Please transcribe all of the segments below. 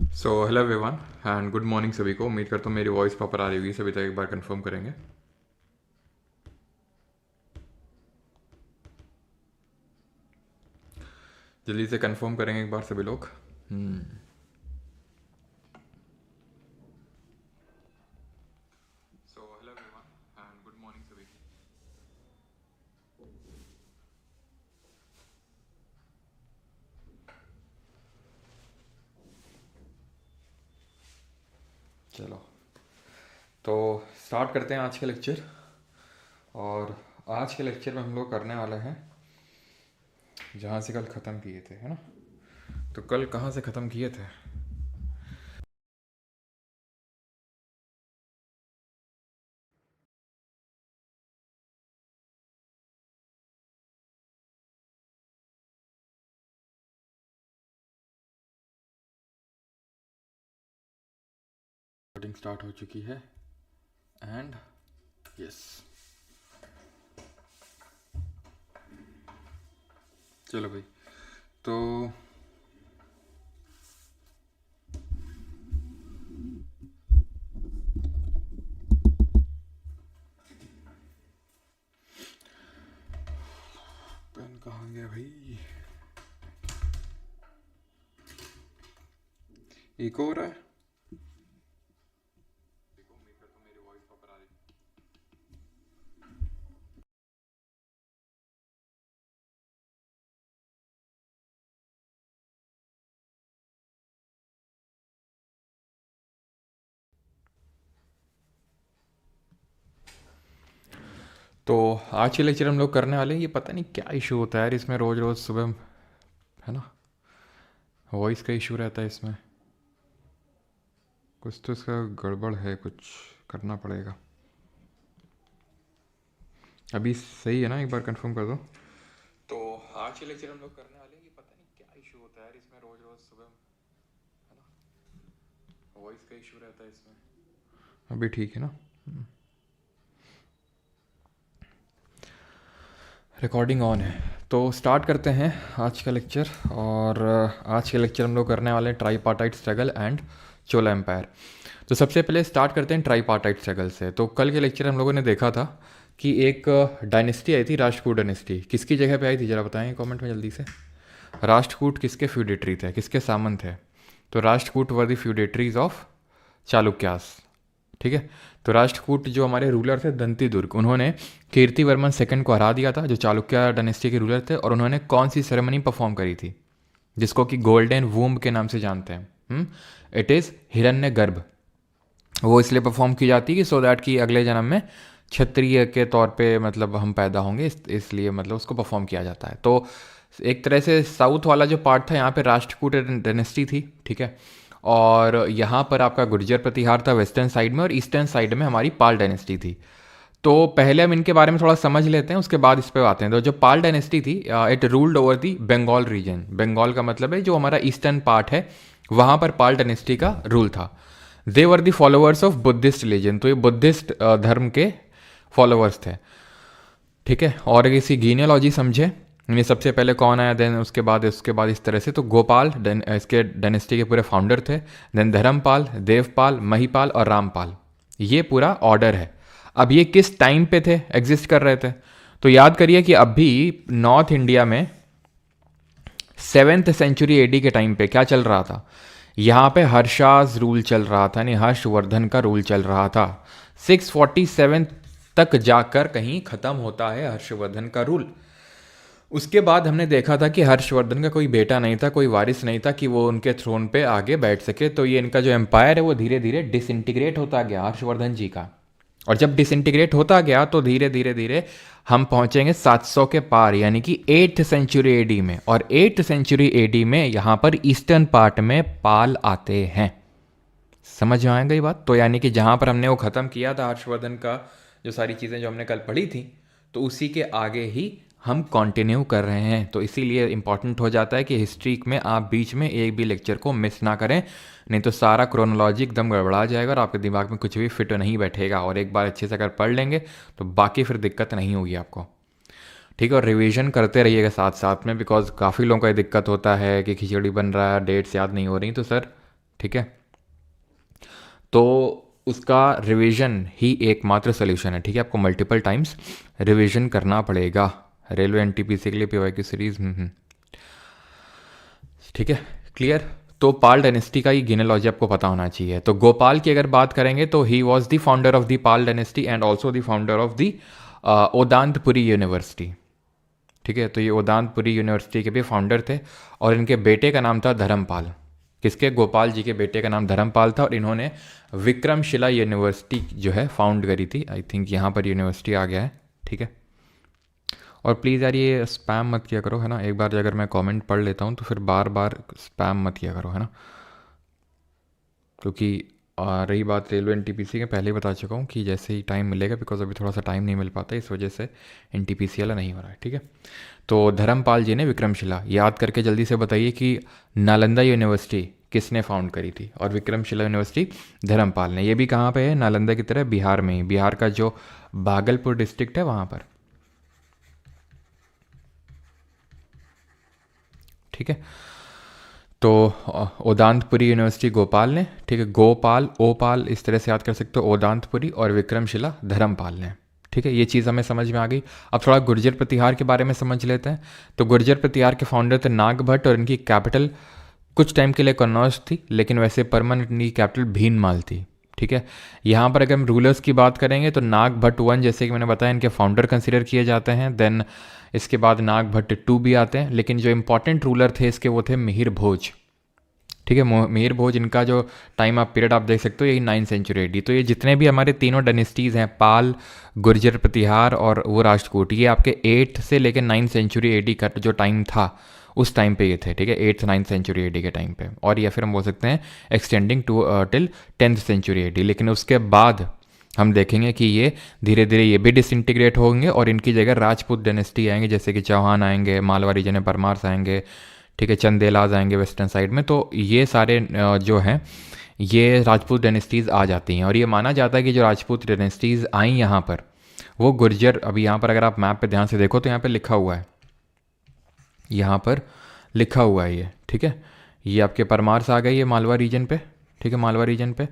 Hello everyone and good morning सभी को। उम्मीद करता हूँ मेरी वॉइस प्रॉपर आ रही होगी। सभी तक एक बार कंफर्म करेंगे। जल्दी से कंफर्म करेंगे एक बार सभी लोग। Hello everyone and good morning सभी को। चलो, तो स्टार्ट करते हैं आज के लेक्चर। और आज के लेक्चर में हम लोग करने वाले हैं जहाँ से कल ख़त्म किए थे, है ना। तो कल कहाँ से ख़त्म किए थे? रिकॉर्डिंग स्टार्ट हो चुकी है एंड यस, चलो भाई। तो पेन कहाँ गया भाई? एक हो रहा है। देखो, उम्मीद करता हूँ मेरी वॉइस प्रॉपर आ रही है। तो आज के लेक्चर हम लोग करने वाले हैं, ये पता नहीं क्या इशू होता है यार इसमें, रोज़ रोज़ सुबह, है ना, वॉइस का इशू रहता है इसमें। कुछ तो इसका गड़बड़ है, कुछ करना पड़ेगा। अभी सही है ना? एक बार कंफर्म कर दो। तो आज के लेक्चर हम लोग करने वाले हैं, ये पता नहीं क्या इशू होता है यार इसमें, रोज़ रोज़ सुबह, है ना, वॉइस का इशू रहता है इसमें। अभी ठीक है ना? रिकॉर्डिंग ऑन है। तो स्टार्ट करते हैं आज का लेक्चर। और आज के लेक्चर हम लोग करने वाले हैं tripartite struggle and Chola empire. तो सबसे पहले स्टार्ट करते हैं ट्राईपार्टाइट स्ट्रगल से। तो कल के लेक्चर हम लोगों ने देखा था कि एक डायनेस्टी आई थी, राष्ट्रकूट डायनेस्टी। किसकी जगह पे आई थी ज़रा बताएं कमेंट में जल्दी से। राष्ट्रकूट किसके फ्यूडेटरी थे, किसके सामंत थे? तो Rashtrakuta were the feudatories of Chalukyas. ठीक है। तो राष्ट्रकूट जो हमारे रूलर थे दंती दुर्ग, उन्होंने कीर्तिवर्मन सेकंड को हरा दिया था, जो चालुक्य डायनेस्टी के रूलर थे। और उन्होंने कौन सी सेरेमनी परफॉर्म करी थी जिसको कि गोल्डन वूम्ब के नाम से जानते हैं? इट इज़ हिरण्य गर्भ। वो इसलिए परफॉर्म की जाती है कि सो दैट कि अगले जन्म में क्षत्रिय के तौर पे मतलब हम पैदा होंगे, इसलिए मतलब उसको परफॉर्म किया जाता है। तो एक तरह से साउथ वाला जो पार्ट था यहाँ पे राष्ट्रकूट डायनेस्टी थी, ठीक है। और यहाँ पर आपका गुर्जर प्रतिहार था वेस्टर्न साइड में, और ईस्टर्न साइड में हमारी पाल डायनेस्टी थी। तो पहले हम इनके बारे में थोड़ा समझ लेते हैं, उसके बाद इस पे आते हैं। तो जो पाल डायनेस्टी थी, it ruled over the Bengal region. Bengal का मतलब है जो हमारा ईस्टर्न पार्ट है, वहाँ पर पाल डायनेस्टी का रूल था। दे वर दी फॉलोअर्स ऑफ बुद्धिस्ट रिलीजन। तो ये बुद्धिस्ट धर्म के फॉलोअर्स थे, ठीक है। और इसी जीनियोलॉजी समझे, ये सबसे पहले कौन आया, देन उसके बाद इस तरह से। तो गोपाल इसके डायनेस्टी के पूरे फाउंडर थे। देन धर्मपाल, देवपाल, महिपाल और रामपाल, ये पूरा ऑर्डर है। अब ये किस टाइम पे थे, एग्जिस्ट कर रहे थे? तो याद करिए कि अभी नॉर्थ इंडिया में 7th सेंचुरी एडी के टाइम पे क्या चल रहा था? यहाँ पे हर्षाज रूल चल रहा था, यानी हर्षवर्धन का रूल चल रहा था। 647 तक जाकर कहीं खत्म होता है हर्षवर्धन का रूल। उसके बाद हमने देखा था कि हर्षवर्धन का कोई बेटा नहीं था, कोई वारिस नहीं था कि वो उनके थ्रोन पे आगे बैठ सके। तो ये इनका जो एम्पायर है वो धीरे धीरे डिसइंटीग्रेट होता गया हर्षवर्धन जी का। और जब डिसइंटीग्रेट होता गया तो धीरे धीरे धीरे हम पहुंचेंगे 700 के पार, यानी कि 8th सेंचुरी एडी में। और 8th सेंचुरी एडी में यहाँ पर ईस्टर्न पार्ट में पाल आते हैं। समझ में आएगा ये बात? तो यानी कि जहाँ पर हमने वो ख़त्म किया था हर्षवर्धन का, जो सारी चीज़ें जो हमने कल पढ़ी थी, तो उसी के आगे ही हम कंटिन्यू कर रहे हैं। तो इसीलिए इंपॉर्टेंट हो जाता है कि हिस्ट्री में आप बीच में एक भी लेक्चर को मिस ना करें, नहीं तो सारा क्रोनोलॉजी एकदम गड़बड़ा जाएगा और आपके दिमाग में कुछ भी फिट नहीं बैठेगा। और एक बार अच्छे से अगर पढ़ लेंगे तो बाकी फिर दिक्कत नहीं होगी आपको, ठीक है। और रिवीजन करते रहिएगा साथ साथ में, बिकॉज काफ़ी लोगों को ये दिक्कत होता है कि खिचड़ी बन रहा है, डेट्स याद नहीं हो रही। तो सर ठीक है। तो उसका रिवीजन ही एकमात्र सोल्यूशन है, ठीक है। आपको मल्टीपल टाइम्स रिवीजन करना पड़ेगा रेलवे एनटीपीसी के लिए पीवाईक्यू सीरीज। ठीक है, क्लियर। तो पाल डायनेस्टी का ही जीनेलॉजी आपको पता होना चाहिए। तो गोपाल की अगर बात करेंगे तो he was the founder of the Pala dynasty and also the founder of the Odantapuri university. ठीक है, तो ये ओदांतपुरी यूनिवर्सिटी के भी फाउंडर थे और इनके बेटे का नाम था धर्मपाल। किसके? गोपाल जी के बेटे का नाम धर्मपाल था और इन्होंने विक्रमशिला यूनिवर्सिटी जो है फाउंड करी थी। आई थिंक यहाँ पर यूनिवर्सिटी आ गया है, ठीक है। और प्लीज़ यार ये स्पैम मत किया करो, है ना। एक बार अगर मैं कमेंट पढ़ लेता हूँ तो फिर बार बार स्पैम मत किया करो, है ना। क्योंकि रही बात रेलवे एनटीपीसी के, पहले ही बता चुका हूँ कि जैसे ही टाइम मिलेगा, बिकॉज अभी थोड़ा सा टाइम नहीं मिल पाता, इस वजह से एनटीपीसी वाला नहीं हो रहा है, ठीक है। तो धर्मपाल जी ने विक्रमशिला, याद करके जल्दी से बताइए कि नालंदा यूनिवर्सिटी किसने फाउंड करी थी और विक्रमशिला यूनिवर्सिटी धर्मपाल ने। ये भी कहाँ पे है? नालंदा की तरह बिहार में ही, बिहार का जो भागलपुर डिस्ट्रिक्ट है वहाँ पर, ठीक है। तो ओदांतपुरी यूनिवर्सिटी गोपाल ने, ठीक है, गोपाल ओपाल इस तरह से याद कर सकते हो, ओदांतपुरी, और विक्रमशिला धर्मपाल ने, ठीक है। ये चीज़ हमें समझ में आ गई। अब थोड़ा गुर्जर प्रतिहार के बारे में समझ लेते हैं। तो गुर्जर प्रतिहार के फाउंडर थे नाग भट्ट और इनकी कैपिटल कुछ टाइम के लिए कन्नौज थी, लेकिन वैसे परमानेंट इनकी कैपिटल भीनमाल थी, ठीक है। यहाँ पर अगर हम रूलर्स की बात करेंगे तो नाग भट्ट वन, जैसे कि मैंने बताया, इनके फाउंडर कंसिडर किए जाते हैं। देन इसके बाद नाग भट्ट टू भी आते हैं, लेकिन जो इंपॉर्टेंट रूलर थे इसके वो थे मिहिर भोज, ठीक है। मिहिर भोज, इनका जो टाइम आप पीरियड आप देख सकते हो, यही 9th सेंचुरी एडी। तो ये जितने भी हमारे तीनों डायनेस्टीज़ हैं, पाल, गुर्जर प्रतिहार और वो राष्ट्रकूट, ये आपके 8th से लेकर 9th सेंचुरी एडी का जो टाइम था उस टाइम पे ये थे, ठीक है, 8th 9th सेंचुरी एडी के टाइम पे। और या फिर हम बोल सकते हैं extending to till 10th century AD. लेकिन उसके बाद हम देखेंगे कि ये धीरे धीरे ये भी डिसइंटीग्रेट होंगे और इनकी जगह राजपूत डायनेस्टी आएंगे, जैसे कि चौहान आएंगे, मालवा रीजन में परमार्स आएंगे, ठीक है, चंदेलाज आएंगे वेस्टर्न साइड में। तो ये सारे जो हैं ये राजपूत डायनेस्टीज़ आ जाती हैं। और ये माना जाता है कि जो राजपूत डायनेस्टीज़ आई यहाँ पर वो गुर्जर, अभी यहाँ पर अगर आप मैप पे ध्यान से देखो तो यहाँ पे लिखा हुआ है, यहाँ पर लिखा हुआ है ये, ठीक है। ये आपके परमार्स आ गए ये मालवा रीजन पे, ठीक है, मालवा रीजन पे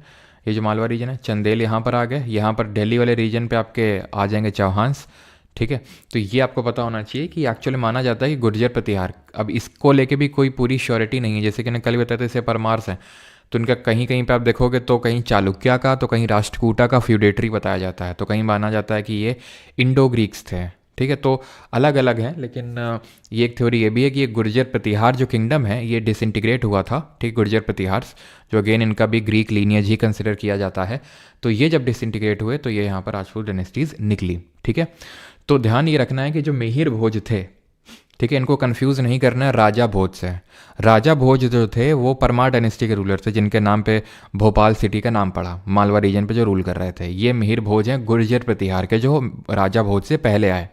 ये जो मालवा रीजन है, चंदेल यहाँ पर आ गए, यहाँ पर दिल्ली वाले रीजन पे आपके आ जाएंगे चौहान्स, ठीक है। तो ये आपको पता होना चाहिए कि एक्चुअली माना जाता है कि गुर्जर प्रतिहार, अब इसको लेके भी कोई पूरी श्योरिटी नहीं है। जैसे कि मैंने कल बताया था, इसे परमार्स हैं, तो इनका कहीं कहीं पे आप देखोगे तो कहीं चालुक्या का, तो कहीं राष्ट्रकूटा का फ्यूडेटरी बताया जाता है, तो कहीं माना जाता है कि ये इंडो ग्रीक्स थे, ठीक है। तो अलग अलग हैं, लेकिन ये एक थ्योरी ये भी है कि ये गुर्जर प्रतिहार जो किंगडम है ये डिसइंटीग्रेट हुआ था, ठीक, गुर्जर प्रतिहार जो अगेन इनका भी ग्रीक लीनियज ही कंसिडर किया जाता है। तो ये जब डिसइंटीग्रेट हुए तो ये यहाँ पर राजपूत डायनेस्टीज निकली, ठीक है। तो ध्यान ये रखना है कि जो मिहिर भोज थे, ठीक है, इनको कंफ्यूज नहीं करना है राजा भोज से। राजा भोज जो थे वो परमार डायनेस्टी के रूलर थे, जिनके नाम पे भोपाल सिटी का नाम पड़ा, मालवा रीजन पे जो रूल कर रहे थे। ये मिहिर भोज हैं गुर्जर प्रतिहार के, जो राजा भोज से पहले आए,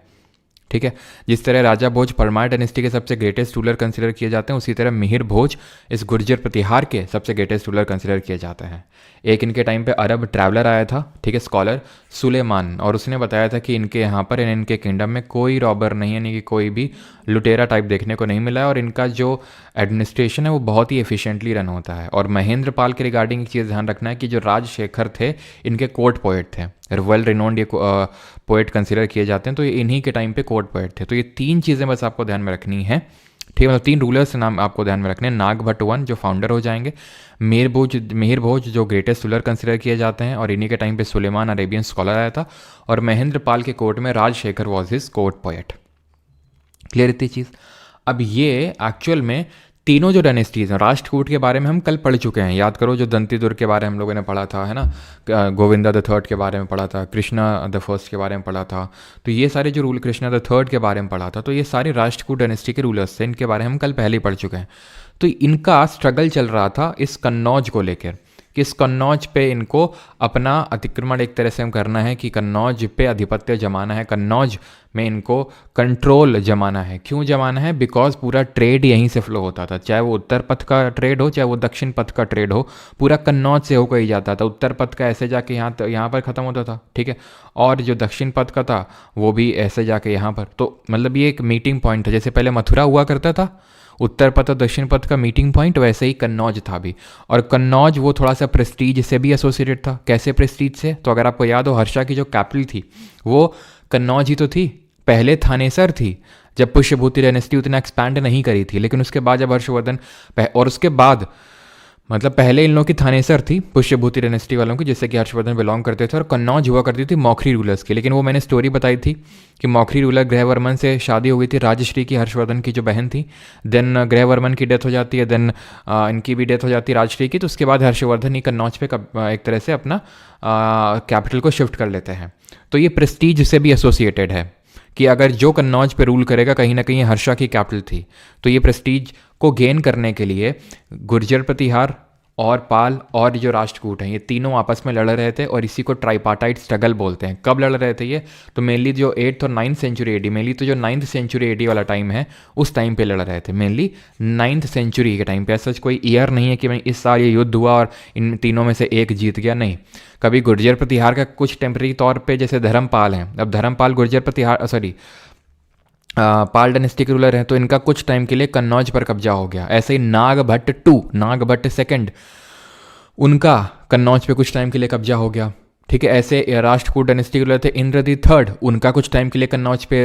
ठीक है। जिस तरह राजा भोज परमार डायनेस्टी के सबसे ग्रेटेस्ट रूलर कंसिडर किए जाते हैं, उसी तरह मिहिर भोज इस गुर्जर प्रतिहार के सबसे ग्रेटेस्ट रूलर कंसिडर किए जाते हैं। एक इनके टाइम पे अरब ट्रैवलर आया था, ठीक है, स्कॉलर सुलेमान, और उसने बताया था कि इनके यहाँ पर इनके किंगडम में कोई रॉबर नहीं है, यानी कि कोई भी लुटेरा टाइप देखने को नहीं मिला है, और इनका जो एडमिनिस्ट्रेशन है वो बहुत ही एफिशिएंटली रन होता है। और महेंद्र पाल के रिगार्डिंग एक चीज़ ध्यान रखना है कि जो राजशेखर थे इनके कोर्ट पोएट थे, वेल रिनोन्ड ये पोएट कंसिडर किए जाते हैं, तो ये इन्हीं के टाइम पे कोर्ट पोएट थे। तो ये 3 चीज़ें बस आपको ध्यान में रखनी है, ठीक है। मतलब 3 रूलर्स के नाम आपको ध्यान में रखने हैं। नाग भट्ट वन जो फाउंडर हो जाएंगे, मिहिर भोज जो ग्रेटेस्ट रूलर कंसिडर किए जाते हैं, और इन्हीं के टाइम पे सुलेमान अरेबियन स्कॉलर आया था, और महेंद्र पाल के कोर्ट में Rajashekhar was his court poet. Clear इतनी चीज़। अब ये एक्चुअल में तीनों जो डायनेस्टीज़ हैं, राष्ट्रकूट के बारे में हम कल पढ़ चुके हैं, याद करो, जो दंतीदुर्ग के बारे में हम लोगों ने पढ़ा था, है ना, गोविंदा द थर्ड के बारे में पढ़ा था, कृष्णा द फर्स्ट के बारे में पढ़ा था। तो ये सारे जो रूल, कृष्णा द थर्ड के बारे में पढ़ा था, तो ये सारे राष्ट्रकूट डायनेस्टी के रूलर्स थे, इनके बारे में हम कल पहले ही पढ़ चुके हैं। तो इनका स्ट्रगल चल रहा था इस कन्नौज को लेकर, कि इस कन्नौज पे इनको अपना अतिक्रमण एक तरह से हम करना है, कि कन्नौज पे आधिपत्य जमाना है, कन्नौज में इनको कंट्रोल जमाना है। क्यों जमाना है? बिकॉज पूरा ट्रेड यहीं से फ्लो होता था, चाहे वो उत्तर पथ का ट्रेड हो, चाहे वो दक्षिण पथ का ट्रेड हो, पूरा कन्नौज से होकर ही जाता था। उत्तर पथ का ऐसे जाके यहाँ पर ख़त्म होता था, ठीक है, और जो दक्षिण पथ का था वो भी ऐसे जाके यहाँ पर। तो मतलब ये एक मीटिंग पॉइंट था, जैसे पहले मथुरा हुआ करता था, उत्तर पथ और दक्षिण पथ का मीटिंग पॉइंट, वैसे ही कन्नौज था भी। और कन्नौज वो थोड़ा सा प्रेस्टीज से भी एसोसिएटेड था। कैसे प्रेस्टीज से? तो अगर आपको याद हो, हर्षा की जो कैपिटल थी वो कन्नौज ही तो थी। पहले थानेसर थी जब पुष्यभूति डायनेस्टी उतना एक्सपैंड नहीं करी थी, लेकिन उसके बाद जब हर्षवर्धन और उसके बाद मतलब पहले इन लोगों की थानेसर थी पुष्यभूति डायनेस्टी वालों की, जिससे कि हर्षवर्धन बिलोंग करते थे, और कन्नौज हुआ करती थी मौखरी रूलर्स की। लेकिन वो मैंने स्टोरी बताई थी कि मौखरी रूलर ग्रहवर्मन से शादी हो गई थी, राजश्री की, हर्षवर्धन की जो बहन थी। देन ग्रहवर्मन की डेथ हो जाती है, देन इनकी भी डेथ हो जाती है राजश्री की। तो उसके बाद हर्षवर्धन ही कन्नौज पे एक तरह से अपना कैपिटल को शिफ्ट कर लेते हैं। तो ये प्रेस्टीज से भी एसोसिएटेड है कि अगर जो कन्नौज पे रूल करेगा, कहीं ना कहीं हर्षा की कैपिटल थी। तो ये प्रेस्टीज को गेन करने के लिए गुर्जर प्रतिहार और पाल और जो राष्ट्रकूट हैं, ये तीनों आपस में लड़ रहे थे, और इसी को ट्राइपार्टाइट स्ट्रगल बोलते हैं। कब लड़ रहे थे ये? तो मेनली जो 8th और 9th सेंचुरी एडी, मेनली तो जो 9th सेंचुरी एडी वाला टाइम है उस टाइम पे लड़ रहे थे, मेनली 9th सेंचुरी के टाइम पे। ऐसा कोई ईयर नहीं है कि भाई इस साल ये युद्ध हुआ और इन तीनों में से एक जीत गया, नहीं। कभी गुर्जर प्रतिहार का कुछ टेम्परेरी तौर पे, जैसे धर्मपाल हैं, अब धर्मपाल गुर्जर प्रतिहार पाल डायनेस्टी के रूलर हैं, तो इनका कुछ टाइम के लिए कन्नौज पर कब्जा हो गया। ऐसे ही नागभट्ट टू, नागभट्ट सेकंड, उनका कन्नौज पे कुछ टाइम के लिए कब्जा हो गया। ठीक है, ऐसे राष्ट्रकूट डायनेस्टी के रूलर थे इंद्रजीत थर्ड, उनका कुछ टाइम के लिए कन्नौज पे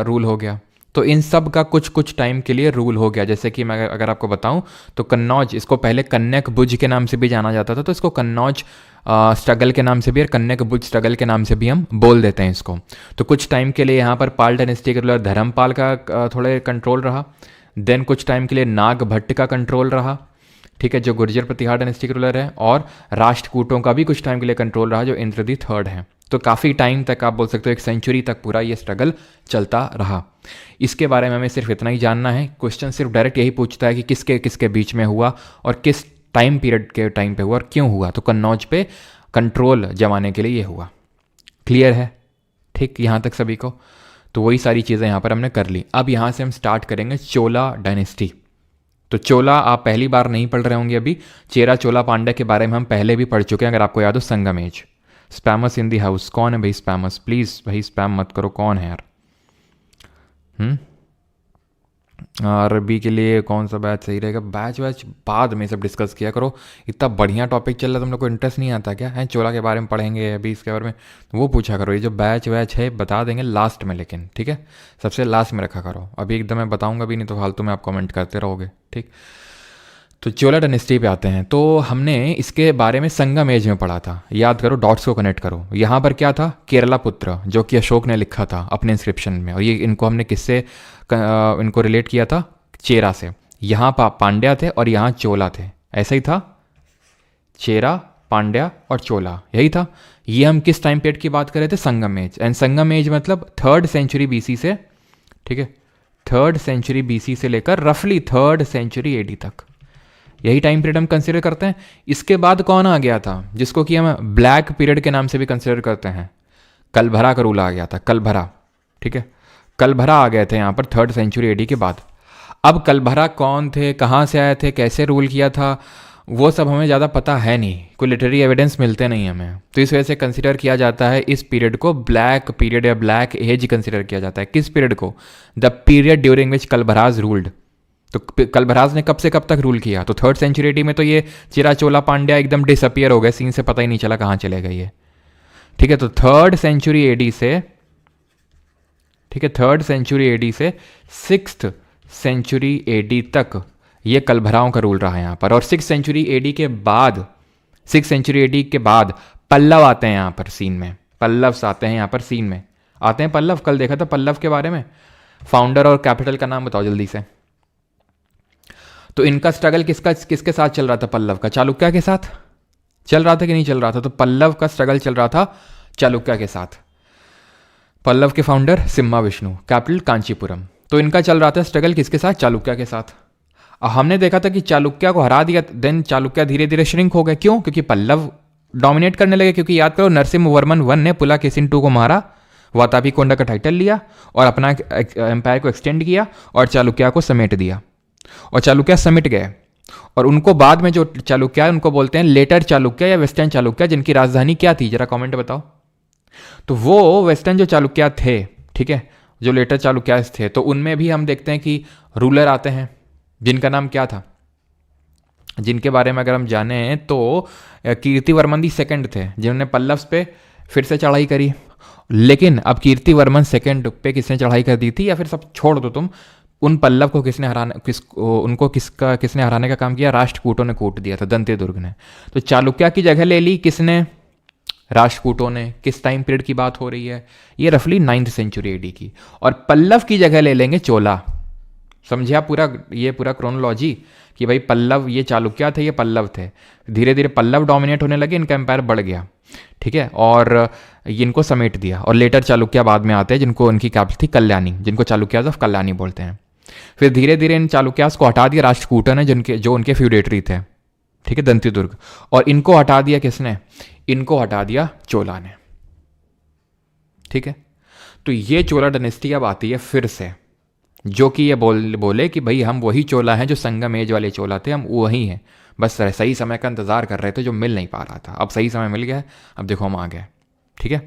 रूल हो गया। तो इन सब का कुछ कुछ टाइम के लिए रूल हो गया। जैसे कि मैं अगर आपको बताऊं तो कन्नौज, इसको पहले कन्यक भुज के नाम से भी जाना जाता था, तो इसको कन्नौज स्ट्रगल के नाम से भी और कन्यक भुज स्ट्रगल के नाम से भी हम बोल देते हैं इसको। तो कुछ टाइम के लिए यहाँ पर पाल डायनेस्टी के रूलर धर्मपाल का थोड़े कंट्रोल रहा। देन कुछ टाइम के लिए नागभट्ट का कंट्रोल रहा, ठीक है, जो गुर्जर प्रतिहार डायनेस्टी के रूलर है, और राष्ट्रकूटों का भी कुछ टाइम के लिए कंट्रोल रहा, जो इंद्रजीत थर्ड है। तो काफ़ी टाइम तक, आप बोल सकते हो 1 सेंचुरी तक पूरा ये स्ट्रगल चलता रहा। इसके बारे में हमें सिर्फ इतना ही जानना है। क्वेश्चन सिर्फ डायरेक्ट यही पूछता है कि किसके किसके बीच में हुआ और किस टाइम पीरियड के टाइम पे हुआ और क्यों हुआ। तो कन्नौज पे कंट्रोल जमाने के लिए ये हुआ। क्लियर है? ठीक, यहाँ तक सभी को? तो वही सारी चीज़ें यहाँ पर हमने कर ली। अब यहाँ से हम स्टार्ट करेंगे चोला डायनेस्टी। तो चोला आप पहली बार नहीं पढ़ रहे होंगे अभी। चेरा चोला पांड्या के बारे में हम पहले भी पढ़ चुके हैं, अगर आपको याद हो। संगम एज। स्पैमस इन दी हाउस, कौन है भाई स्पैमस? प्लीज़ भाई स्पैम मत करो, कौन है यार? अरबी के लिए कौन सा बैच सही रहेगा? बैच बाद में सब डिस्कस किया करो। इतना बढ़िया टॉपिक चल रहा है, तुम लोग को इंटरेस्ट नहीं आता क्या है? चोला के बारे में पढ़ेंगे अभी, इसके बारे में वो पूछा करो। ये जो बैच है बता देंगे लास्ट में, लेकिन ठीक है, सबसे लास्ट में रखा करो। अभी एकदम मैं बताऊंगा भी नहीं तो फालतू में आप कमेंट करते रहोगे। ठीक, तो चोला डायनेस्टी पे आते हैं। तो हमने इसके बारे में संगम एज में पढ़ा था, याद करो, डॉट्स को कनेक्ट करो। यहाँ पर क्या था? केरला पुत्र, जो कि अशोक ने लिखा था अपने इंस्क्रिप्शन में, और ये इनको हमने किससे इनको रिलेट किया था? चेरा से। यहाँ पांड्या थे और यहाँ चोला थे, ऐसा ही था। चेरा, पांड्या और चोला, यही था। ये हम किस टाइम पीरियड की बात कर रहे थे? संगम एज। एंड संगम एज मतलब 3rd सेंचुरी BC से, ठीक है, 3rd सेंचुरी BC से लेकर रफली 3rd सेंचुरी AD तक, यही टाइम पीरियड हम कंसिडर करते हैं। इसके बाद कौन आ गया था, जिसको कि हम ब्लैक पीरियड के नाम से भी कंसिडर करते हैं? कलभरा का रूल आ गया था, कलभरा। ठीक है, कलभरा आ गए थे यहाँ पर 3rd सेंचुरी AD के बाद। अब कलभरा कौन थे, कहाँ से आए थे, कैसे रूल किया था, वो सब हमें ज़्यादा पता है नहीं, कोई लिटरेरी एविडेंस मिलते नहीं हमें। तो इस वजह से कंसिडर किया जाता है इस पीरियड को ब्लैक पीरियड या ब्लैक एज कंसिडर किया जाता है। किस पीरियड को? The period during which Kalabhras ruled. तो कलभराज ने कब से कब तक रूल किया? तो 3rd सेंचुरी AD में तो ये चेरा चोला पांड्या एकदम डिसअपियर हो गए सीन से, पता ही नहीं चला कहाँ चले गए ये। ठीक है, तो 3rd सेंचुरी AD से, ठीक है, 3rd सेंचुरी AD से 6th सेंचुरी AD तक ये कलभराओं का रूल रहा है यहाँ पर। और 6th सेंचुरी AD के बाद, 6th सेंचुरी AD के बाद पल्लव आते हैं यहाँ पर सीन में। पल्लव्स आते हैं यहाँ पर सीन में, आते हैं पल्लव। कल देखा था पल्लव के बारे में। फाउंडर और कैपिटल का नाम बताओ जल्दी से। तो इनका स्ट्रगल किसके साथ चल रहा था? पल्लव का। चालुक्य के साथ चल रहा था कि नहीं चल रहा था? तो पल्लव का स्ट्रगल चल रहा था चालुक्य के साथ। पल्लव के फाउंडर सिम्हा विष्णु, कैपिटल कांचीपुरम। तो इनका चल रहा था स्ट्रगल किसके साथ? चालुक्य के साथ। हमने देखा था कि चालुक्य को हरा दिया, देन चालुक्य धीरे धीरे श्रिंक हो गए। क्यों? क्योंकि पल्लव डोमिनेट करने लगे। क्योंकि याद करो, नरसिम्हवर्मन 1 ने पुलकेशिन 2 को मारा, वातापीकोंडा का टाइटल लिया और अपना एम्पायर को एक्सटेंड किया और चालुक्य को समेट दिया। और चालुक्य समिट गए, और उनको बाद में जो चालुक्य है उनको बोलते हैं लेटर चालुक्य या वेस्टर्न चालुक्य, जिनकी राजधानी क्या थी जरा कमेंट बताओ। तो वो वेस्टर्न जो चालुक्य थे, ठीक है, जो लेटर चालुक्य थे, तो उनमें भी हम देखते हैं कि रूलर आते हैं, जिनका नाम क्या था, जिनके बारे में अगर हम जाने तो कीर्तिवर्मन दी सेकंड थे, जिन्होंने पल्लव्स पे फिर से चढ़ाई करी। लेकिन अब कीर्तिवर्मन सेकंड पे किसने चढ़ाई कर दी थी, या फिर सब छोड़ दो तुम, उन पल्लव को किसने हराने, उनको किसने हराने का काम किया, राष्ट्रकूटों ने कूट दिया था, दंते दुर्ग ने। तो चालुक्य की जगह ले ली किसने, राष्ट्रकूटों ने। किस टाइम पीरियड की बात हो रही है, ये रफली 9th सेंचुरी एडी की। और पल्लव की जगह ले लेंगे चोला। समझे आप पूरा क्रोनोलॉजी कि भाई पल्लव, ये चालुक्य थे, ये पल्लव थे। धीरे धीरे पल्लव डोमिनेट होने लगे, इनका एम्पायर बढ़ गया, ठीक है, और इनको समेट दिया। और लेटर चालुक्य बाद में आते हैं, जिनको उनकी कैपिटल थी कल्याणी, जिनको चालुक्याज ऑफ कल्याणी बोलते हैं। फिर धीरे धीरे इन चालुक्यास को हटा दिया राष्ट्रकूटों ने, जो उनके फ्यूडेटरी थे, ठीक है, दंती दुर्ग। और इनको हटा दिया किसने, इनको हटा दिया चोला ने, ठीक है। तो ये चोला डायनेस्टी अब आती है फिर से, जो कि ये बोले कि भाई हम वही चोला हैं जो संगम एज वाले चोला थे, हम वही हैं, बस सही समय का इंतजार कर रहे थे जो मिल नहीं पा रहा था। अब सही समय मिल गया है, अब देखो हम आ गए, ठीक है।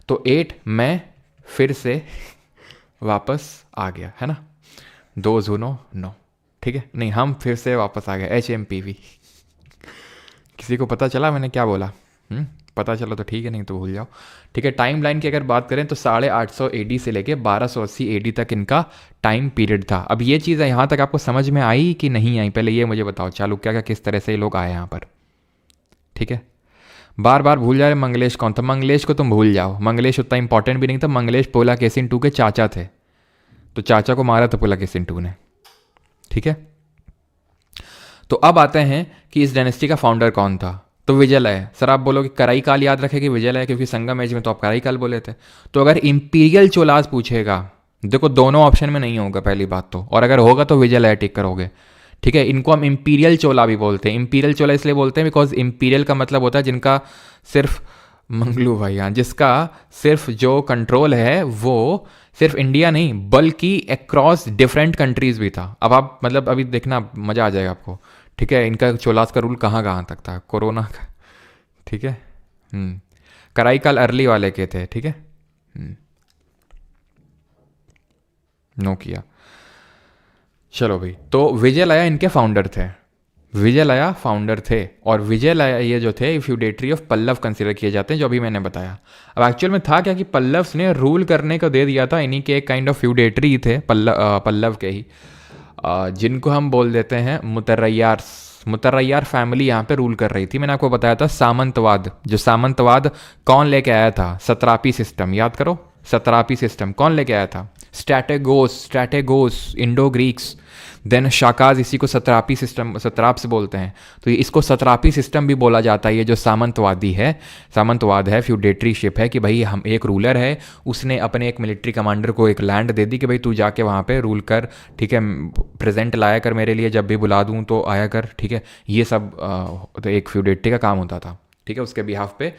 तो 8 मई फिर से वापस आ गया है ना, 2 जूनो 9, ठीक है। नहीं, हम फिर से वापस आ गए, HMPV। किसी को पता चला मैंने क्या बोला? पता चला तो ठीक है, नहीं तो भूल जाओ, ठीक है। टाइम लाइन की अगर बात करें तो 850 AD से लेके 1280 AD तक इनका टाइम पीरियड था। अब ये चीज़ यहाँ तक आपको समझ में आई कि नहीं आई, पहले ये मुझे बताओ, चालुक्य का किस तरह से ये लोग आए यहाँ पर, ठीक है। बार बार भूल जा रहे मंगलेश कौन था, मंगलेश को तुम भूल जाओ, मंगलेश उतना इंपॉर्टेंट भी नहीं था। मंगलेश पुलकेशिन II के चाचा थे, तो चाचा को मारा था पुलकेशिन II ने, ठीक है। तो अब आते हैं कि इस डायनेस्टी का फाउंडर कौन था, तो विजयलय। सर आप बोलोगे कराई काल याद रखेगी विजयलय, क्योंकि संगम एज में तो आप कराई काल बोले थे। तो अगर इंपीरियल चोलास पूछेगा, देखो दोनों ऑप्शन में नहीं होगा पहली बात तो, और अगर होगा तो विजयलय टिक करोगे, ठीक है। इनको हम इंपीरियल चोला भी बोलते हैं। इंपीरियल चोला इसलिए बोलते हैं बिकॉज इंपीरियल का मतलब होता है जिनका सिर्फ, मंगलू भाई हाँ, जिसका सिर्फ जो कंट्रोल है वो सिर्फ इंडिया नहीं बल्कि अक्रॉस डिफरेंट कंट्रीज भी था। अब आप मतलब अभी देखना मज़ा आ जाएगा आपको, ठीक है। इनका चोलास का रूल कहाँ कहाँ तक था, कोरोना का, ठीक है। कराईकाल अर्ली वाले के थे, ठीक है। नो किया, चलो भाई। तो विजयलया इनके फाउंडर थे, विजयलया फाउंडर थे। और विजयलया ये जो थे फ्यूडेटरी ऑफ पल्लव कंसिडर किए जाते हैं, जो अभी मैंने बताया। अब एक्चुअल में था क्या कि पल्लव्स ने रूल करने को दे दिया था, इन्हीं के एक काइंड ऑफ फ्यूडेटरी थे पल्लव के ही, जिनको हम बोल देते हैं मुतरैयार्स। मुतरैयार फैमिली यहाँ पे रूल कर रही थी। मैंने आपको बताया था सामंतवाद, जो सामंतवाद कौन लेके आया था, सत्रापी सिस्टम, याद करो सत्रापी सिस्टम कौन लेके आया था, स्ट्रैटेगोस इंडो ग्रीक्स, देन शाकाज, इसी को सत्रापी सिस्टम, सत्राप से बोलते हैं। तो इसको सत्रापी सिस्टम भी बोला जाता है। ये जो सामंतवादी है, सामंतवाद है, फ्यूडेटरीशिप है, कि भाई हम एक रूलर है, उसने अपने एक मिलिट्री कमांडर को एक लैंड दे दी कि भाई तू जाके वहाँ पे रूल कर, ठीक है, प्रेजेंट लाया कर मेरे लिए, जब भी बुला दूँ तो आया कर, ठीक है। ये सब तो एक फ्यूडेटरी का काम होता था, ठीक है। उसके बिहाफ पे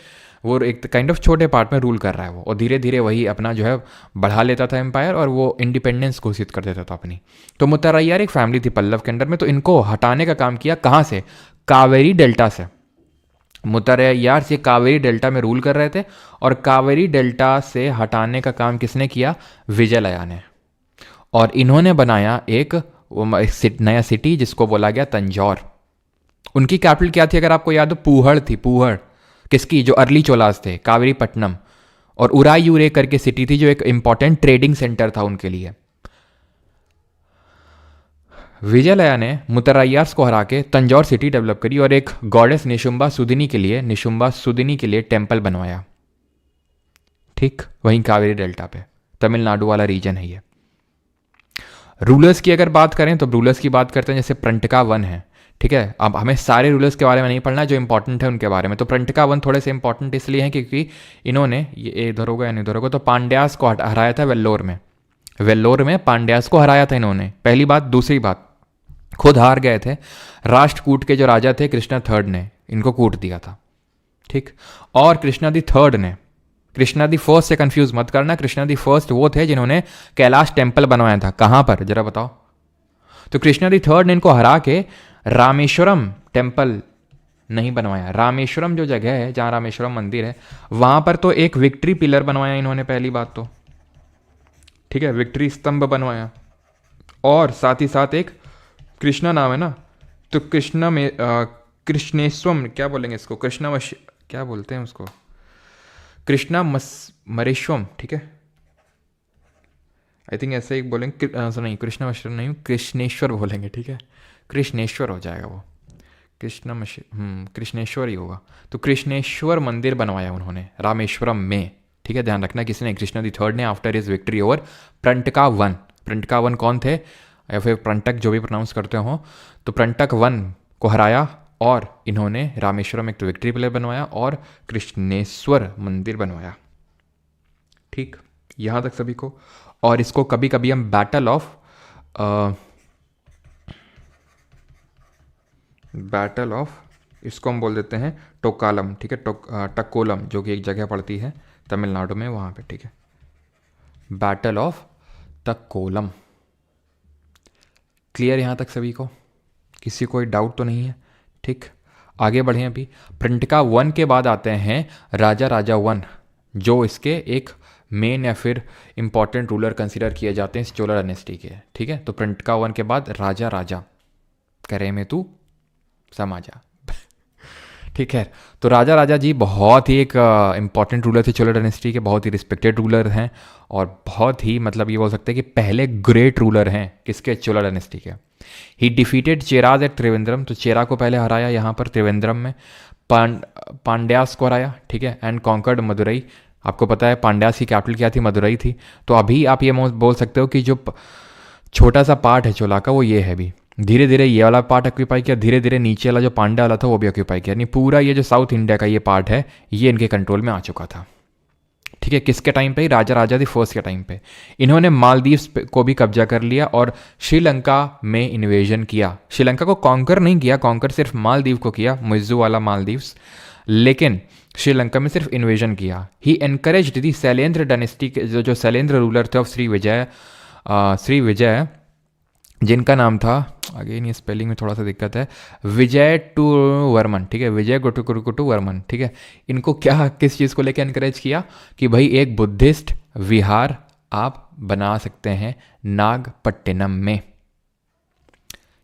वो एक काइंड ऑफ छोटे पार्ट में रूल कर रहा है वो, और धीरे धीरे वही अपना जो है बढ़ा लेता था एम्पायर, और वो इंडिपेंडेंस घोषित कर देता था अपनी। तो मुतरैयार एक फैमिली थी पल्लव के अंडर में, तो इनको हटाने का काम किया कहाँ से, कावेरी डेल्टा से। मुतरैयार से कावेरी डेल्टा में रूल कर रहे थे, और कावेरी डेल्टा से हटाने का काम किसने किया, विजयलया ने। और इन्होंने बनाया एक नया सिटी जिसको बोला गया तंजौर। उनकी कैपिटल क्या थी अगर आपको याद हो, पूहड़ थी, पूहड़ किसकी, जो अर्ली चोलास थे, कावेरीपट्टनम। और उरायूरे करके सिटी थी जो एक इंपॉर्टेंट ट्रेडिंग सेंटर था उनके लिए। विजयलया ने मुतरैयार्स को हरा के तंजौर सिटी डेवलप करी, और एक गॉडेस निशुम्बा सुदिनी के लिए टेम्पल बनवाया, ठीक, वहीं कावेरी डेल्टा पे, तमिलनाडु वाला रीजन है ये। रूलर्स की अगर बात करें तो रूलर्स की बात करते हैं, जैसे प्रंटका वन है, ठीक है। अब हमें सारे रूलर्स के बारे में नहीं पढ़ना, जो इंपॉर्टेंट है उनके बारे में। तो प्रंटका वन थोड़े से इंपॉर्टेंट इसलिए हैं क्योंकि इन्होंने, ये इधर होगा या नहीं इधर होगा, तो पांड्यास को हराया था वेल्लोर में पांड्यास को हराया था इन्होंने, पहली बात। दूसरी बात, खुद हार गए थे, राष्ट्रकूट के जो राजा थे कृष्णा III ने इनको कूट दिया था, ठीक। और कृष्णा III ने, कृष्णा फर्स्ट से कंफ्यूज मत करना, कृष्णा फर्स्ट वो थे जिन्होंने कैलाश टेम्पल बनवाया था। कहाँ पर जरा बताओ। तो कृष्णा III ने इनको हरा के रामेश्वरम टेम्पल नहीं बनवाया। रामेश्वरम जो जगह है जहाँ रामेश्वरम मंदिर है, वहाँ पर तो एक विक्ट्री पिलर बनवाया इन्होंने, पहली बात तो, ठीक है, विक्ट्री स्तंभ बनवाया, और साथ ही साथ एक कृष्णा नाम है ना, तो कृष्णा में कृष्णेश्वम क्या बोलेंगे इसको, क्या बोलते हैं उसको, कृष्णा मरेश्वम, ठीक है, आई थिंक ऐसे ही बोलेंगे, नहीं कृष्णा नहीं, कृष्णेश्वर बोलेंगे, ठीक है, कृष्णेश्वर हो जाएगा वो, कृष्णेश्वर ही होगा। तो कृष्णेश्वर मंदिर बनवाया उन्होंने रामेश्वरम में, ठीक है, ध्यान रखना किसने, कृष्ण दी थर्ड ने, after his victory over Parantaka one. Parantaka one कौन थे, या फिर प्रंटक जो भी प्रोनाउंस करते हो, तो प्रंटक वन को हराया और इन्होंने रामेश्वरम एक तो विक्ट्री प्लेस बनवाया और कृष्णेश्वर मंदिर बनवाया। ठीक, यहाँ तक सभी को। और इसको कभी कभी हम बैटल ऑफ इसको हम बोल देते हैं टोकालम, ठीक है, टक्कोलम, जो कि एक जगह पड़ती है तमिलनाडु में, वहाँ पे, ठीक है, बैटल ऑफ तक्कोलम। क्लियर यहाँ तक सभी को, किसी कोई डाउट तो नहीं है? ठीक, आगे बढ़ें। अभी प्रंटका वन के बाद आते हैं राजा राजा वन, जो इसके एक मेन या फिर इंपॉर्टेंट रूलर कंसिडर किए जाते हैं इस चोला डायनेस्टी के, ठीक है। तो प्रंटका वन के बाद राजा राजा, करे में तू समाजा ठीक है। तो राजा राजा जी बहुत ही एक इंपॉर्टेंट रूलर थे चोला डायनेस्टी के, बहुत ही रिस्पेक्टेड रूलर हैं और बहुत ही मतलब ये बोल सकते हैं कि पहले ग्रेट रूलर हैं किसके, चोला डायनेस्टी के। He defeated Cheras at Trivandrum, तो चेरा को पहले हराया यहाँ पर त्रिवेंद्रम में, पांड्यास को हराया, ठीक है, एंड कॉन्कर्ड मदुरई। आपको पता है पांड्यास की कैपिटल क्या थी, मदुरई थी। तो अभी आप ये बोल सकते हो कि जो छोटा सा पार्ट है चोला का वो ये है, अभी धीरे धीरे ये वाला पार्ट ऑक्यूपाई किया, धीरे धीरे नीचे वाला जो पांड्या वाला था वो भी ऑक्यूपाई किया, यानी पूरा ये जो साउथ इंडिया का ये पार्ट है ये इनके कंट्रोल में आ चुका था, ठीक है। किसके टाइम पे, राजा राजा दी फर्स्ट के टाइम पे। इन्होंने मालदीव को भी कब्जा कर लिया और श्रीलंका में इन्वेजन किया। श्रीलंका को कॉन्कर नहीं किया, कॉन्कर सिर्फ मालदीव को किया, मुइज़्ज़ू वाला मालदीव्स, लेकिन श्रीलंका में सिर्फ इन्वेजन किया। ही एनकरेज्ड दी शैलेंद्र डायनेस्टी के जो शैलेंद्र रूलर थे ऑफ श्री विजय, जिनका नाम था, आगे नहीं स्पेलिंग में थोड़ा सा दिक्कत है, विजय टू वर्मन, ठीक है, विजय गुटुकुटु वर्मन, ठीक है। इनको क्या किस चीज़ को लेकर एनकरेज किया कि भाई एक बुद्धिस्ट विहार आप बना सकते हैं नागपट्टिनम में।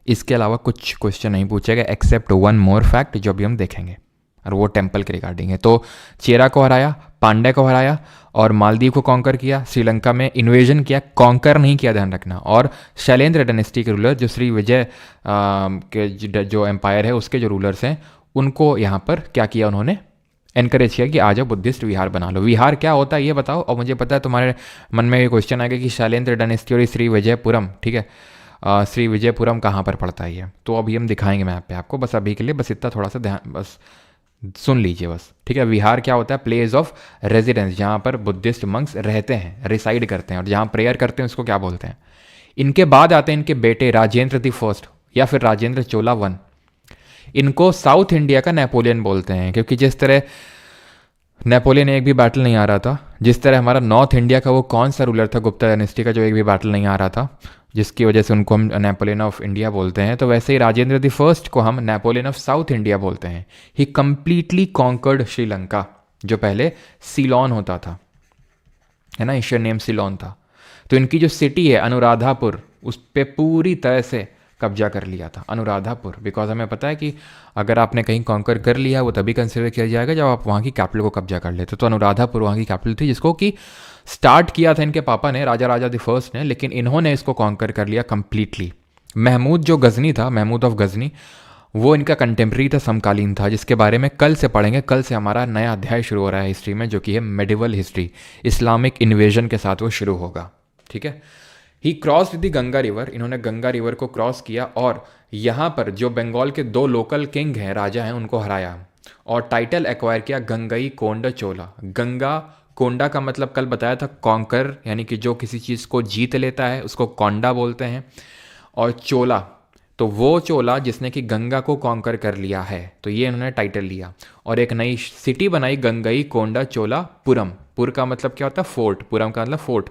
इसके अलावा कुछ क्वेश्चन नहीं पूछेगा एक्सेप्ट वन मोर फैक्ट जो भी हम देखेंगे, और वो टेम्पल के रिगार्डिंग है। तो चेरा को हराया, पांड्या को हराया और मालदीव को कॉन्कर किया, श्रीलंका में इन्वेजन किया, कॉन्कर नहीं किया, ध्यान रखना। और शैलेंद्र डायनेस्टी के रूलर जो श्री विजय के जो एम्पायर है उसके जो रूलर्स हैं उनको यहाँ पर क्या किया, उन्होंने एनकरेज किया कि आ जाओ बुद्धिस्ट विहार बना लो। विहार क्या होता है ये बताओ, और मुझे पता है तुम्हारे मन में ये क्वेश्चन आएगा कि शैलेंद्र डायनेस्टी और श्री विजयपुरम, ठीक है, श्री विजयपुरम कहाँ पर पड़ता है ये, तो अभी हम दिखाएंगे मैप पे आपको, बस अभी के लिए बस इतना थोड़ा सा ध्यान बस सुन लीजिए बस, ठीक है। विहार क्या होता है, प्लेस ऑफ रेजिडेंस, जहाँ पर बुद्धिस्ट मंक्स रहते हैं, रिसाइड करते हैं और जहाँ प्रेयर करते हैं उसको क्या बोलते हैं। इनके बाद आते हैं इनके बेटे राजेंद्र दी फर्स्ट या फिर राजेंद्र चोला वन। इनको साउथ इंडिया का नेपोलियन बोलते हैं, क्योंकि जिस तरह नेपोलियन एक भी बैटल नहीं आ रहा था, जिस तरह हमारा नॉर्थ इंडिया का वो कौन सा रूलर था गुप्ता डायनेस्टी का जो एक भी बैटल नहीं आ रहा था, जिसकी वजह से उनको हम नेपोलियन ऑफ इंडिया बोलते हैं, तो वैसे ही राजेंद्र द फर्स्ट को हम नेपोलियन ऑफ साउथ इंडिया बोलते हैं। ही कंप्लीटली कॉन्कर्ड श्रीलंका, जो पहले सीलोन होता था, है ना, एशियन नेम सीलोन था। तो इनकी जो सिटी है अनुराधापुर, उस पर पूरी तरह से कब्जा कर लिया था, अनुराधापुर। बिकॉज हमें पता है कि अगर आपने कहीं कॉन्कर कर लिया वो तभी कंसिडर किया जाएगा जब आप वहाँ की कैपिटल को कब्जा कर लेते। तो अनुराधापुर वहाँ की कैपिटल थी, जिसको कि स्टार्ट किया था इनके पापा ने, राजा राजा द फर्स्ट ने, लेकिन इन्होंने इसको कॉन्कर कर लिया कंप्लीटली। महमूद जो गजनी था, महमूद ऑफ गजनी, वो इनका कंटेम्प्रेरी था, समकालीन था, जिसके बारे में कल से पढ़ेंगे। कल से हमारा नया अध्याय शुरू हो रहा है हिस्ट्री में, जो कि है मेडिवल हिस्ट्री, इस्लामिक इन्वेजन के साथ वो शुरू होगा, ठीक है। ही क्रॉस द गंगा रिवर, इन्होंने गंगा रिवर को क्रॉस किया और यहाँ पर जो बंगाल के 2 लोकल किंग हैं, राजा हैं, उनको हराया और टाइटल एक्वायर किया गंगई कोंडा चोला। गंगा कोंडा का मतलब कल बताया था कॉन्कर, यानी कि जो किसी चीज़ को जीत लेता है उसको कोंडा बोलते हैं, और चोला तो वो चोला जिसने कि गंगा को कॉन्कर कर लिया है, तो ये इन्होंने टाइटल लिया और एक नई सिटी बनाई गंगई कोंडा चोला पुरम। पुर का मतलब क्या होता है, फोर्ट, पुरम का मतलब फोर्ट।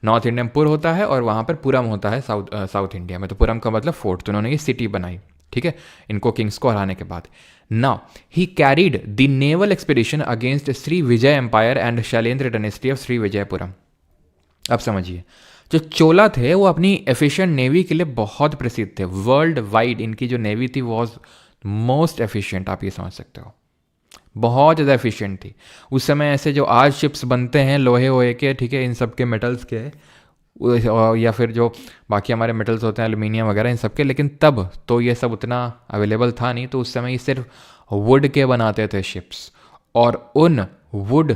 नॉर्थ इंडिया में पुर होता है और वहाँ पर पुरम होता है साउथ इंडिया में, तो पुरम का मतलब फोर्ट। तो उन्होंने ये सिटी बनाई, ठीक है, इनको किंग्स को हराने के बाद। Now he carried the naval expedition against Shri Vijay empire and Shailendra dynasty of Shri Vijayapuram. अब समझिए, जो चोला थे वो अपनी एफिशिएंट नेवी के लिए बहुत प्रसिद्ध थे। वर्ल्ड वाइड इनकी जो नेवी थी वॉज मोस्ट एफिशिएंट, आप ये समझ सकते हो, बहुत ज़्यादा एफिशिएंट थी। उस समय ऐसे जो आज शिप्स बनते हैं लोहे वोहे के, ठीक है, इन सब के मेटल्स के, या फिर जो बाकी हमारे मेटल्स होते हैं एल्यूमिनियम वगैरह इन सब के, लेकिन तब तो ये सब उतना अवेलेबल था नहीं। तो उस समय ये सिर्फ वुड के बनाते थे शिप्स, और उन वुड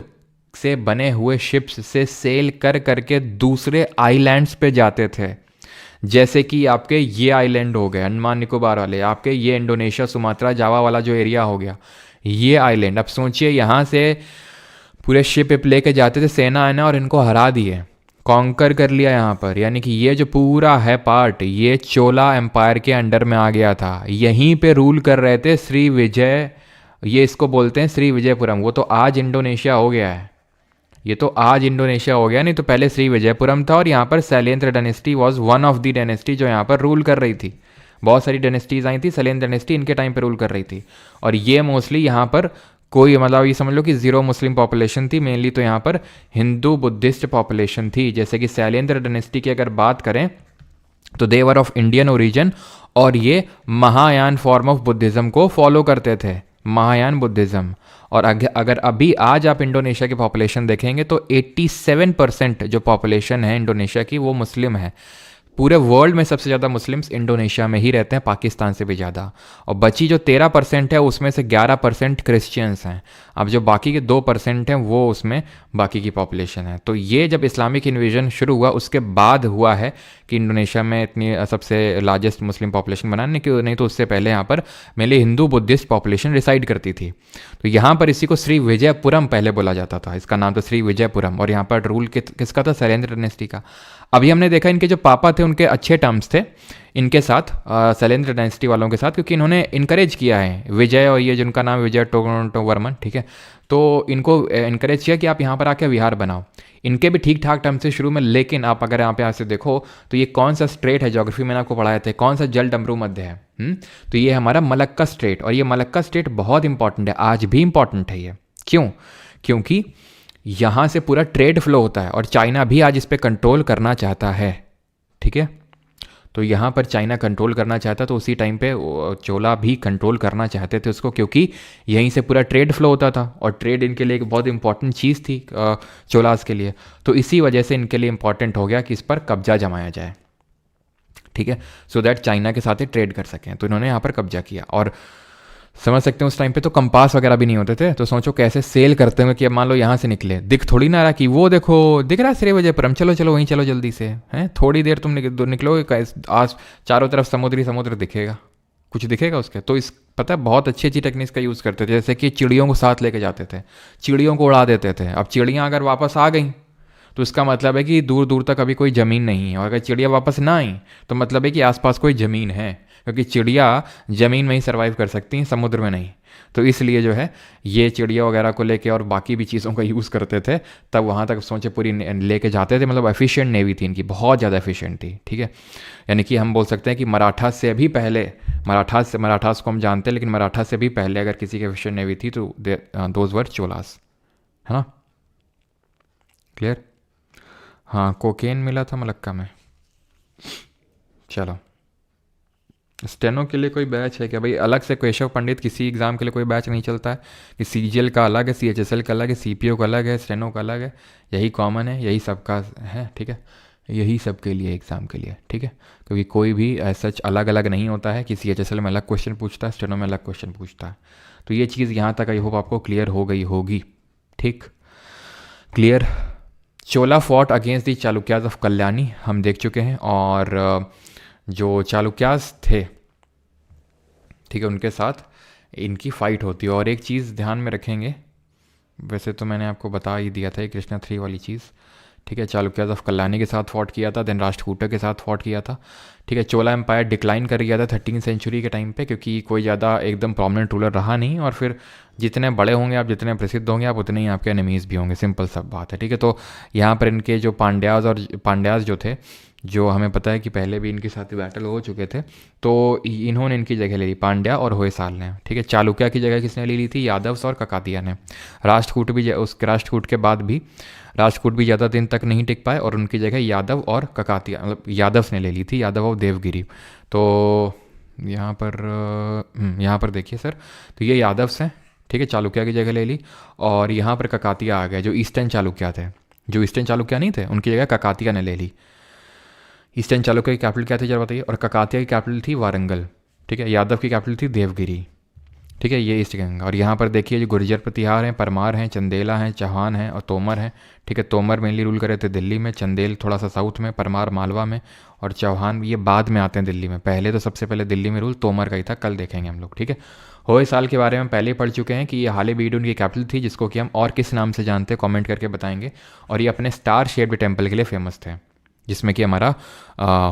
से बने हुए शिप्स से सेल कर करके दूसरे आइलैंड्स पे जाते थे। जैसे कि आपके ये आइलैंड हो गए अंडमान निकोबार वाले, आपके ये इंडोनेशिया सुमात्रा जावा वाला जो एरिया हो गया, ये आइलैंड। अब सोचिए यहाँ से पूरे शिप पे लेके जाते थे सेना आना और इनको हरा दिए, कॉन्कर कर लिया यहाँ पर। यानी कि ये जो पूरा है पार्ट, ये चोला एम्पायर के अंडर में आ गया था। यहीं पे रूल कर रहे थे श्री विजय, ये इसको बोलते हैं श्री विजयपुरम। वो तो आज इंडोनेशिया हो गया है, ये तो आज इंडोनेशिया हो गया, नहीं तो पहले श्री विजयपुरम था। और यहाँ पर Shailendra dynasty was one of the dynasty जो यहाँ पर रूल कर रही थी। बहुत सारी डायनेस्टीज आई थी, शैलेंद्र डायनेस्टी इनके टाइम पे रूल कर रही थी। और ये मोस्टली यहाँ पर कोई मतलब ये समझ लो कि ज़ीरो मुस्लिम पॉपुलेशन थी, मेनली तो यहाँ पर हिंदू बुद्धिस्ट पॉपुलेशन थी। जैसे कि शैलेंद्र डायनेस्टी की अगर बात करें तो देवर ऑफ इंडियन ओरिजिन, और ये महायान फॉर्म ऑफ बुद्धिज़्म को फॉलो करते थे, महायान बुद्धिज़्म। और अगर अभी आज आप इंडोनेशिया की पॉपुलेशन देखेंगे तो 87% जो पॉपुलेशन है इंडोनेशिया की वो मुस्लिम है। पूरे वर्ल्ड में सबसे ज़्यादा मुस्लिम्स इंडोनेशिया में ही रहते हैं, पाकिस्तान से भी ज़्यादा। और बची जो 13% है उसमें से 11% क्रिश्चियंस हैं। अब जो बाकी के 2% हैं वो उसमें बाकी की पॉपुलेशन है। तो ये जब इस्लामिक इन्वेजन शुरू हुआ उसके बाद हुआ है कि इंडोनेशिया में इतनी सबसे लार्जेस्ट मुस्लिम पॉपुलेशन बना, नहीं तो उससे पहले यहाँ पर mainly Hindu Buddhist population reside करती थी। तो यहाँ पर इसी को श्री विजयपुरम पहले बोला जाता था, इसका नाम तो श्री विजयपुरम। और यहाँ पर रूल किसका था? शैलेंद्र डायनेस्टी का। अभी हमने देखा इनके जो पापा थे उनके अच्छे टर्म्स थे इनके साथ, शैलेंद्र डायनेस्टी वालों के साथ, क्योंकि इन्होंने इनकरेज किया है विजय, और ये जिनका नाम विजय टोवर्मन, ठीक है, तो इनको इनकरेज किया कि आप यहाँ पर आके विहार बनाओ। इनके भी ठीक ठाक टर्म से शुरू में, लेकिन आप अगर यहाँ पे यहाँ से देखो तो ये कौन सा स्ट्रेट है, ज्योग्राफी मैंने आपको पढ़ाए थे, कौन सा जल डमरू मध्य है, तो ये हमारा मलक्का स्ट्रेट। और ये मलक्का स्ट्रेट बहुत इंपॉर्टेंट है, आज भी इंपॉर्टेंट है ये। क्यों? क्योंकि यहाँ से पूरा ट्रेड फ्लो होता है, और चाइना भी आज इस पर कंट्रोल करना चाहता है, ठीक है। तो यहाँ पर चाइना कंट्रोल करना चाहता, तो उसी टाइम पे चोला भी कंट्रोल करना चाहते थे उसको, क्योंकि यहीं से पूरा ट्रेड फ्लो होता था, और ट्रेड इनके लिए एक बहुत इंपॉर्टेंट चीज़ थी चोलास के लिए। तो इसी वजह से इनके लिए इंपॉर्टेंट हो गया कि इस पर कब्जा जमाया जाए, ठीक है, सो दैट चाइना के साथ ही ट्रेड कर सकें। तो इन्होंने यहाँ पर कब्जा किया। और समझ सकते हैं उस टाइम पे तो कंपास वगैरह भी नहीं होते थे, तो सोचो कैसे सेल करते हुए कि अब मान लो यहाँ से निकले, दिख थोड़ी ना रहा कि वो देखो दिख रहा है श्री विजयपुरम, चलो चलो वहीं चलो जल्दी से, हैं थोड़ी देर तुम निकलोगे, आज चारों तरफ समुद्र दिखेगा, कुछ दिखेगा उसके। तो इस पता है बहुत अच्छी अच्छी टेक्निक्स का यूज़ करते थे, जैसे कि चिड़ियों को साथ लेके जाते थे, चिड़ियों को उड़ा देते थे। अब चिड़ियाँ अगर वापस आ गई तो इसका मतलब है कि दूर दूर तक अभी कोई ज़मीन नहीं है, और अगर चिड़िया वापस ना आई तो मतलब है कि आसपास कोई ज़मीन है, क्योंकि चिड़िया ज़मीन में ही सर्वाइव कर सकती हैं, समुद्र में नहीं। तो इसलिए जो है ये चिड़िया वगैरह को लेके और बाकी भी चीज़ों का यूज़ करते थे, तब वहाँ तक सोचे पूरी लेके जाते थे। मतलब एफिशिएंट नेवी थी इनकी, बहुत ज़्यादा एफिशिएंट थी, ठीक है। यानी कि हम बोल सकते हैं कि मराठा से भी पहले, मराठास को हम जानते हैं, लेकिन मराठा से भी पहले अगर किसी की एफिशिएंट नेवी थी तो दोज वर चोलास, है ना, क्लियर। हाँ, कोकेन मिला था मलक्का में। चलो, स्टेनो के लिए कोई बैच है क्या भाई? अलग से केशव पंडित किसी एग्ज़ाम के लिए कोई बैच नहीं चलता है कि सीजीएल का अलग है, सीएचएसएल का अलग है, सीपीओ का अलग है, स्टेनो का अलग है। यही कॉमन है, यही सबका है, ठीक है, यही सब के लिए एग्ज़ाम के लिए, ठीक है। क्योंकि कोई भी ऐसा अलग अलग नहीं होता है कि सीएचएसएल में अलग क्वेश्चन पूछता है, स्टेनो में अलग क्वेश्चन पूछता है। तो ये चीज़ यहाँ तक आई होप आपको क्लियर हो गई होगी, ठीक, clear. Chola fought against the Chalukyas of Kalyani हम देख चुके हैं, और जो चालुक्यास थे, ठीक है, उनके साथ इनकी फ़ाइट होती है। और एक चीज़ ध्यान में रखेंगे, वैसे तो मैंने आपको बता ही दिया था ये कृष्णा 3 वाली चीज़, ठीक है। चालुक्याज ऑफ कल्याणी के साथ फॉट किया था, देन राष्ट्रकूटा के साथ फॉट किया था, ठीक है। चोला एम्पायर डिक्लाइन कर गया था 13वीं सेंचुरी के टाइम पे, क्योंकि कोई ज़्यादा एकदम प्रोमिनेंट रूलर रहा नहीं, और फिर जितने बड़े होंगे आप, जितने प्रसिद्ध होंगे आप, उतने ही आपके एनिमीज़ भी होंगे, सिंपल सब बात है, ठीक है। तो यहाँ पर इनके जो पांड्याज जो थे, जो हमें पता है कि पहले भी इनके साथ बैटल हो चुके थे। तो इन्होंने इनकी जगह ले ली, पांड्या और होयसाल ने। ठीक है, चालुक्य की जगह किसने ले ली थी? यादव्स और ककातिया ने। राष्ट्रकूट भी, उस राष्ट्रकूट के बाद भी राष्ट्रकूट भी ज़्यादा दिन तक नहीं टिक पाए और उनकी जगह यादव और ककातिया, मतलब यादव्स ने ले ली थी, यादव और देवगिरी। तो यहाँ पर देखिए सर, तो ये यादव्स हैं। ठीक है, चालुक्य की जगह ले ली। और यहाँ पर ककातिया आ गए, जो ईस्टर्न चालुक्य थे। जो ईस्टर्न चालुक्य नहीं थे, उनकी जगह ककातिया ने ले ली। ईस्टर्न चालुक्य की कैपिटल क्या थी जरा बताइए? और ककातिया की कैपिटल थी वारंगल। ठीक है, यादव की कैपिटल थी देवगिरी। ठीक है, ये ईस्ट गंगा। और यहाँ पर देखिए जो गुर्जर प्रतिहार हैं, परमार हैं, चंदेला हैं, चौहान हैं और तोमर हैं। ठीक है, तोमर मेनली रूल करे थे दिल्ली में, चंदेल थोड़ा सा साउथ में, परमार मालवा में और चौहान ये बाद में आते हैं दिल्ली में। पहले तो सबसे पहले दिल्ली में रूल तोमर का ही था, कल देखेंगे हम लोग। ठीक है, होयसाल के बारे में पहले ही पढ़ चुके हैं कि ये हालेबीडुन की कैपिटल थी, जिसको कि हम और किस नाम से जानते हैं कमेंट करके बताएंगे। और ये अपने स्टार शेप्ड टेम्पल के लिए फेमस थे, जिसमें कि हमारा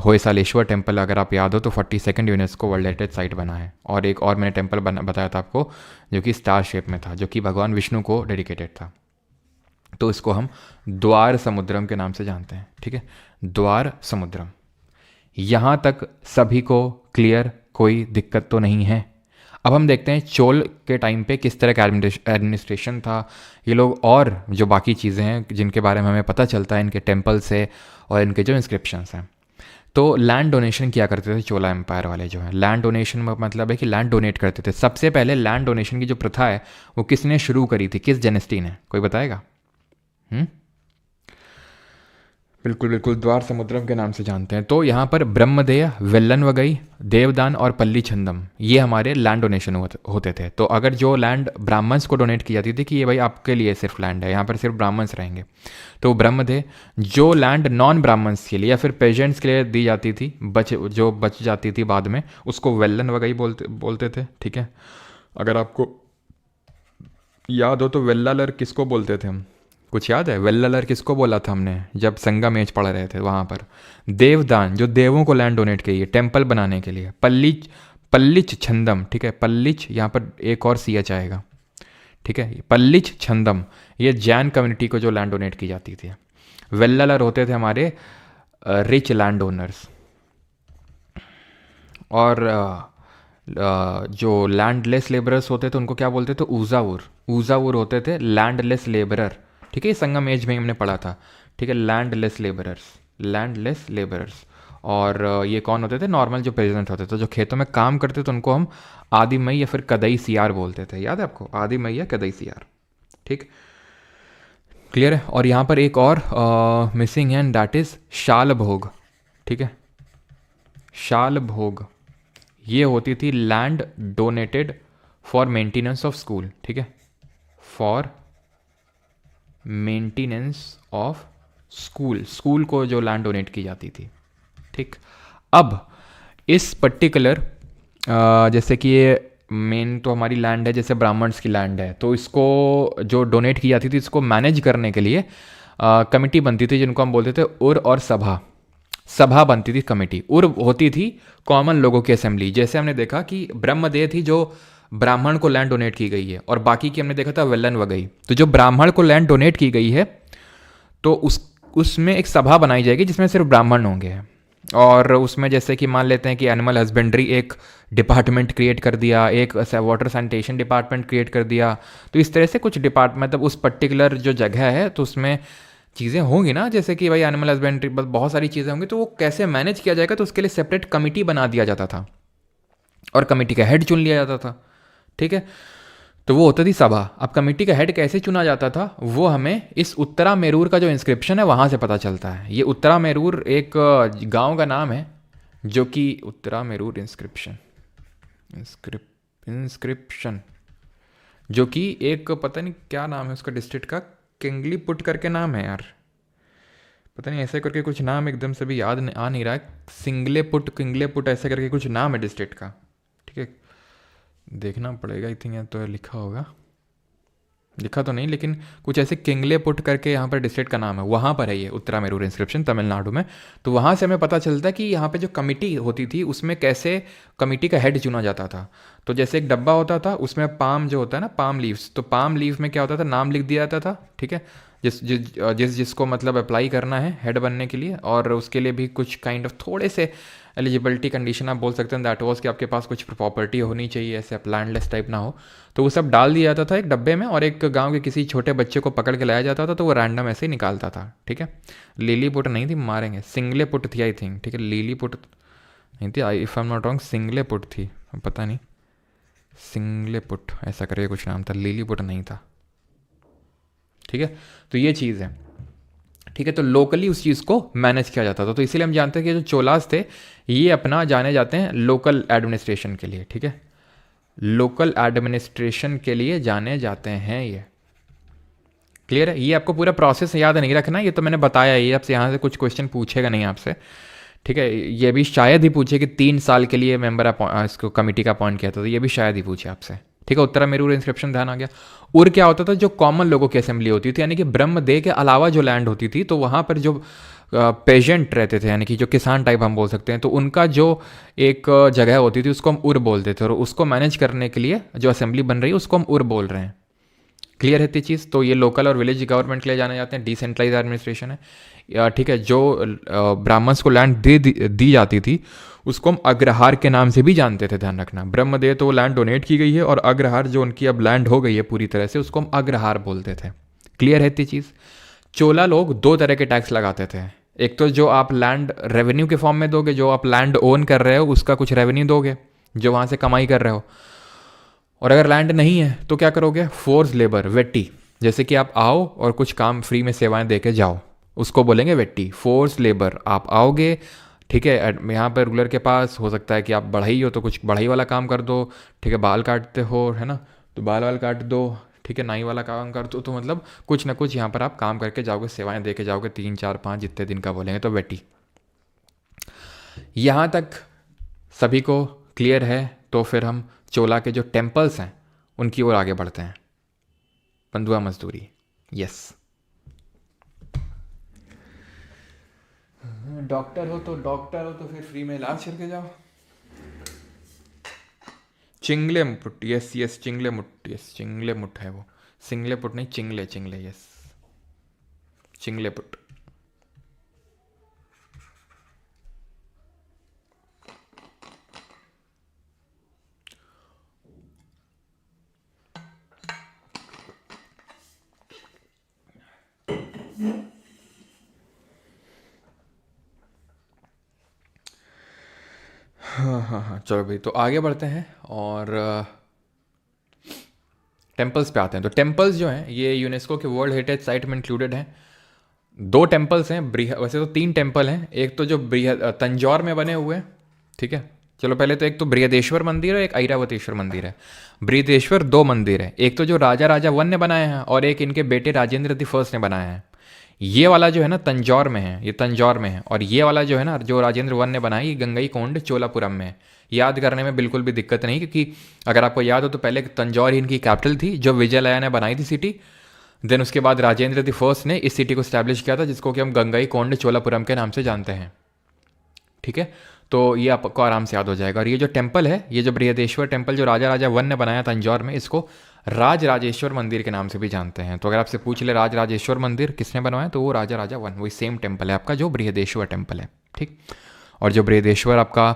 होयसालेश्वर टेम्पल, अगर आप याद हो तो 42nd UNESCO world heritage site बना है। और एक और मैंने टेम्पल बताया था आपको, जो कि स्टार शेप में था, जो कि भगवान विष्णु को डेडिकेटेड था। तो इसको हम द्वार समुद्रम के नाम से जानते हैं। ठीक है, द्वार समुद्रम। यहाँ तक सभी को क्लियर, कोई दिक्कत तो नहीं है? अब हम देखते हैं चोल के टाइम पे किस तरह का एडमिनिस्ट्रेशन था, ये लोग और जो बाकी चीज़ें हैं जिनके बारे में हमें पता चलता है इनके टेम्पल से और इनके जो इंस्क्रिप्शंस हैं। तो लैंड डोनेशन किया करते थे चोला एम्पायर वाले जो हैं। लैंड डोनेशन में मतलब है कि लैंड डोनेट करते थे। सबसे पहले लैंड डोनेशन की जो प्रथा है वो किसने शुरू करी थी, किस जेनेस्टी ने, कोई बताएगा? बिल्कुल बिल्कुल, द्वार समुद्रम के नाम से जानते हैं। तो यहाँ पर ब्रह्मदेय, वेल्लन वगई, देवदान और पल्ली छंदम, ये हमारे लैंड डोनेशन होते थे। तो अगर जो लैंड ब्राह्मण्स को डोनेट की जाती थी कि ये भाई आपके लिए सिर्फ लैंड है, यहाँ पर सिर्फ ब्राह्मण्स रहेंगे, तो ब्रह्मदेय। जो लैंड नॉन ब्राह्मण्स के लिए या फिर पेजेंट्स के लिए दी जाती थी, जो बच जाती थी बाद में, उसको वेल्लन वगई बोलते थे। ठीक है, अगर आपको याद हो तो वेल्लालर किसको बोलते थे हम, कुछ याद है? वेल्लालर किसको बोला था हमने जब संगम एज पढ़ रहे थे वहाँ पर? देवदान, जो देवों को लैंड डोनेट की है टेम्पल बनाने के लिए। पल्लिच छंदम, ठीक है, पल्लिच, यहाँ पर एक और सी एच आएगा। ठीक है, पल्लिच छंदम, ये जैन कम्युनिटी को जो लैंड डोनेट की जाती थी। वेल्लालर होते थे हमारे रिच लैंड ओनर्स। और जो लैंडलेस लेबरर्स होते थे उनको क्या बोलते थे? ऊजावुर होते थे लैंडलेस लेबरर। ठीक है, संगम एज में हमने पढ़ा था। ठीक है, लैंडलेस लेबरर्स। और ये कौन होते थे? नॉर्मल जो पेजेंट होते थे, जो खेतों में काम करते थे, उनको हम आदिमई या फिर कदई सियार बोलते थे। याद है आपको? आदिमई या कदई सियार। ठीक, क्लियर है? और यहाँ पर एक और मिसिंग है, दैट इज शाल भोग। ठीक है, शाल भोग ये होती थी land donated for maintenance of school. ठीक है, फॉर मेंटेनेंस ऑफ स्कूल को जो लैंड डोनेट की जाती थी। ठीक, अब इस पर्टिकुलर जैसे कि ये मेन तो हमारी लैंड है, जैसे ब्राह्मण्स की लैंड है, तो इसको जो डोनेट की जाती थी इसको मैनेज करने के लिए कमेटी बनती थी, जिनको हम बोलते थे उर और सभा बनती थी कमेटी। उर होती थी कॉमन लोगों की असेंबली। जैसे हमने देखा कि ब्रह्मदेव थी जो ब्राह्मण को लैंड डोनेट की गई है, और बाकी की हमने देखा था वेल्लन वगई। तो जो ब्राह्मण को लैंड डोनेट की गई है तो उसमें एक सभा बनाई जाएगी जिसमें सिर्फ ब्राह्मण होंगे। और उसमें जैसे कि मान लेते हैं कि एनिमल हस्बेंड्री एक डिपार्टमेंट क्रिएट कर दिया, एक वाटर सैनिटेशन डिपार्टमेंट क्रिएट कर दिया। तो इस तरह से कुछ डिपार्टमेंट, मतलब उस पर्टिकुलर जो जगह है तो उसमें चीज़ें होंगी ना, जैसे कि भाई एनिमल हस्बेंड्री, बहुत सारी चीज़ें होंगी, तो वो कैसे मैनेज किया जाएगा, तो उसके लिए सेपरेट कमिटी बना दिया जाता था और कमेटी का हेड चुन लिया जाता था। ठीक है, तो वो होती थी सभा। अब कमेटी का हेड कैसे चुना जाता था वो हमें इस उत्तरा मेरूर का जो इंस्क्रिप्शन है वहाँ से पता चलता है। ये उत्तरा मेरूर एक गांव का नाम है, जो कि उत्तरा मेरूर इंस्क्रिप्शन जो कि एक, पता नहीं क्या नाम है उसका डिस्ट्रिक्ट का, किंगलीपुट करके नाम है यार, पता नहीं ऐसे करके कुछ नाम एकदम से भी याद आ नहीं रहा है। किंगलेपुट ऐसे करके कुछ नाम है डिस्ट्रिक्ट का। ठीक है, देखना पड़ेगा, आई थिंक तो लिखा होगा, लिखा तो नहीं लेकिन कुछ ऐसे किंगलेपुट करके यहाँ पर डिस्ट्रिक्ट का नाम है, वहाँ पर है ये उत्तरा मेरूर इंस्क्रिप्शन तमिलनाडु में। तो वहाँ से हमें पता चलता है कि यहाँ पे जो कमिटी होती थी उसमें कैसे कमिटी का हेड चुना जाता था। तो जैसे एक डब्बा होता था, उसमें पाम जो होता है ना, पाम लीव्स, तो पाम लीव में क्या होता था, नाम लिख दिया जाता था। ठीक है, जिसको मतलब अप्लाई करना है हेड बनने के लिए, और उसके लिए भी कुछ काइंड ऑफ थोड़े से एलिजिबिलिटी कंडीशन आप बोल सकते हैं, दैट वाज कि आपके पास कुछ प्रॉपर्टी होनी चाहिए, ऐसे लैंडलेस टाइप ना हो। तो वो सब डाल दिया जाता था एक डब्बे में, और एक गांव के किसी छोटे बच्चे को पकड़ के लाया जाता था, तो वो रैंडम ऐसे ही निकालता था। ठीक है, लीली पुट नहीं थी, मारेंगे, सिंगले पुट थी आई थिंक। ठीक है, लीली पुट नहीं थी, if I am not wrong, सिंगले पुट थी, पता नहीं, सिंगले पुट ऐसा करके कुछ नाम था, लीली पुट नहीं था। ठीक है, तो ये चीज़ है। ठीक है, तो लोकली उस चीज़ को मैनेज किया जाता था। तो इसीलिए हम जानते हैं कि जो चोलास थे ये अपना जाने जाते हैं लोकल एडमिनिस्ट्रेशन के लिए। ठीक है, लोकल एडमिनिस्ट्रेशन के लिए जाने जाते हैं ये। क्लियर है, ये आपको पूरा प्रोसेस याद नहीं रखना, ये तो मैंने बताया, ये आपसे यहाँ से कुछ क्वेश्चन पूछेगा नहीं आपसे। ठीक है, ये भी शायद ही पूछे कि 3 साल के लिए मेंबर इसको कमेटी का अपॉइंट किया था, तो ये भी शायद ही पूछे आपसे। ठीक है, उत्तरा मेरूर इंस्क्रिप्शन ध्यान आ गया। उर क्या होता था, जो कॉमन लोगों की असेंबली होती थी, यानी कि ब्रह्मदेह के अलावा जो लैंड होती थी, तो वहाँ पर जो पेजेंट रहते थे, यानी कि जो किसान टाइप हम बोल सकते हैं, तो उनका जो एक जगह होती थी उसको हम उर बोलते थे, और उसको मैनेज करने के लिए जो असेंबली बन रही है उसको हम उर बोल रहे हैं। क्लियर है ये चीज़। तो ये लोकल और विलेज गवर्नमेंट के लिए जाने जाते हैं, डिसेंट्रलाइज एडमिनिस्ट्रेशन है। ठीक है, जो ब्राह्मण्स को लैंड दी जाती थी उसको हम अग्रहार के नाम से भी जानते थे, ध्यान रखना। ब्रह्मदेव तो वो लैंड डोनेट की गई है, और अग्रहार जो उनकी अब लैंड हो गई है पूरी तरह से, उसको हम अग्रहार बोलते थे। क्लियर है ये चीज़। चोला लोग 2 तरह के टैक्स लगाते थे, एक तो जो आप लैंड रेवेन्यू के फॉर्म में दोगे, जो आप लैंड ओन कर रहे हो उसका कुछ रेवेन्यू दोगे जो वहाँ से कमाई कर रहे हो, और अगर लैंड नहीं है तो क्या करोगे, फोर्स लेबर, वेट्टी, जैसे कि आप आओ और कुछ काम फ्री में सेवाएं दे के जाओ, उसको बोलेंगे वेट्टी, फोर्स लेबर। आप आओगे, ठीक है, यहाँ पर रूलर के पास हो सकता है कि आप बढ़ई हो तो कुछ बढ़ई वाला काम कर दो, ठीक है, बाल काटते हो, है ना, तो बाल वाल काट दो, ठीक है, नाई वाला काम कर दो, तो मतलब कुछ ना कुछ यहाँ पर आप काम करके जाओगे, सेवाएं दे के जाओगे, 3 4 5 जितने दिन का बोलेंगे, तो वेट्टी। यहाँ तक सभी को क्लियर है, तो फिर हम चोला के जो टेम्पल्स हैं उनकी ओर आगे बढ़ते हैं। बंधुआ मजदूरी, यस। डॉक्टर हो तो फिर फ्री में इलाज करके जाओ। चिंगले मुट, यस यस, चिंगले मुट, यस, चिंगले मुट है वो, सिंगले पुट नहीं, चिंगले चिंगले, यस, चिंगले पुट। हाँ, चलो भाई, तो आगे बढ़ते हैं और टेम्पल्स पे आते हैं। तो टेम्पल्स जो हैं ये यूनेस्को के वर्ल्ड हेरिटेज साइट में इंक्लूडेड हैं। 2 टेम्पल्स हैं, वैसे तो 3 टेम्पल हैं, एक तो जो तंजौर में बने हुए हैं। ठीक है, चलो पहले तो एक तो बृहदेश्वर मंदिर है, एक ऐरावतेश्वर मंदिर है। बृहदेश्वर 2 मंदिर है, एक तो जो राजा राजा वन ने बनाया है, और एक इनके बेटे राजेंद्र द फर्स्ट ने बनाया है। ये वाला जो है ना तंजौर में है, ये तंजौर में है, और ये वाला जो है ना जो राजेंद्र वन ने बनाया, ये गंगई कोंड चोलापुरम में है। याद करने में बिल्कुल भी दिक्कत नहीं, क्योंकि अगर आपको याद हो तो पहले तंजौर ही इनकी कैपिटल थी, जो विजयलया ने बनाई थी सिटी। देन उसके बाद राजेंद्र द फर्स्ट ने इस सिटी को स्टैब्लिश किया था, जिसको कि हम गंगई कोंड चोलापुरम के नाम से जानते हैं। ठीक है, तो ये आपको आराम से याद हो जाएगा। और ये जो टेम्पल है, ये जो बृहदेश्वर टेम्पल जो राजा राजा वन ने बनाया तंजौर में, इसको राज राजेश्वर मंदिर के नाम से भी जानते हैं। तो अगर आपसे पूछ ले राज राजेश्वर मंदिर किसने बनवाया, तो वो राजा राजा वन, वही सेम टेम्पल है आपका जो बृहदेश्वर टेम्पल है। ठीक, और जो बृहदेश्वर आपका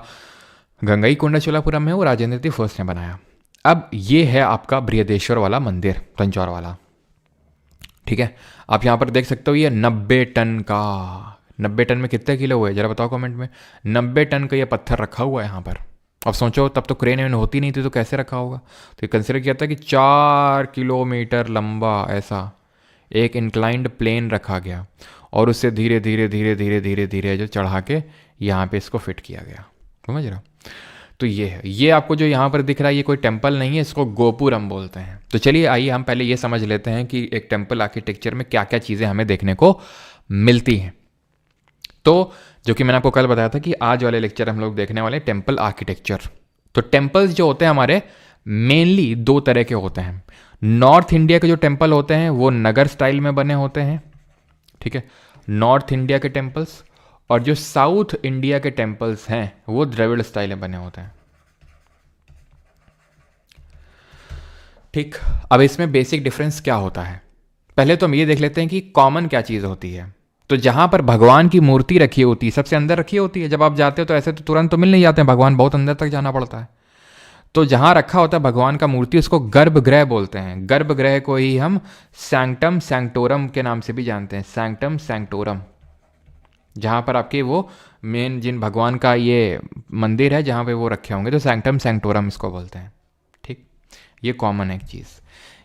गंगई कोंडा चोलापुरम में, वो राजेंद्र द फर्स्ट ने बनाया। अब ये है आपका बृहदेश्वर वाला मंदिर, तंजौर वाला। ठीक है, आप यहाँ पर देख सकते हो ये 90 टन का, 90 टन में कितने किलो हुए जरा बताओ कमेंट में। 90 टन का ये पत्थर रखा हुआ है यहाँ पर। अब सोचो, तब तो क्रेन वेन होती नहीं थी, तो कैसे रखा होगा। तो ये कंसिडर किया था कि 4 किलोमीटर लंबा ऐसा एक इंक्लाइंड प्लेन रखा गया, और उससे धीरे धीरे धीरे धीरे धीरे धीरे जो चढ़ा के यहाँ पे इसको फिट किया गया। समझ रहे हो। तो ये है, ये आपको जो यहाँ पर दिख रहा है ये कोई टेम्पल नहीं है, इसको गोपुरम बोलते हैं। तो चलिए आइए हम पहले ये समझ लेते हैं कि एक टेम्पल आर्किटेक्चर में क्या क्या चीज़ें हमें देखने को मिलती हैं। तो जो कि मैंने आपको कल बताया था कि आज वाले लेक्चर हम लोग देखने वाले टेम्पल आर्किटेक्चर। तो टेम्पल्स जो होते हैं हमारे मेनली 2 तरह के होते हैं। नॉर्थ इंडिया के जो टेम्पल होते हैं वो नगर स्टाइल में बने होते हैं। ठीक है, नॉर्थ इंडिया के टेम्पल्स, और जो साउथ इंडिया के टेम्पल्स हैं वो द्रविड़ स्टाइल में बने होते हैं। ठीक, अब इसमें बेसिक डिफरेंस क्या होता है, पहले तो हम ये देख लेते हैं कि कॉमन क्या चीज़ होती है। तो जहाँ पर भगवान की मूर्ति रखी होती है सबसे अंदर रखी होती है, जब आप जाते हो तो ऐसे तो तुरंत तो मिल नहीं जाते हैं, भगवान बहुत अंदर तक जाना पड़ता है। तो जहाँ रखा होता है भगवान का मूर्ति उसको गर्भगृह बोलते हैं। गर्भगृह को ही हम सैंक्टम सैंक्टोरम के नाम से भी जानते हैं, सैंक्टम सैंक्टोरम। जहाँ पर आपके वो मेन जिन भगवान का ये मंदिर है जहाँ पे वो रखे होंगे, तो सैंक्टम सैंक्टोरम इसको बोलते हैं। ठीक, ये कॉमन है एक चीज़।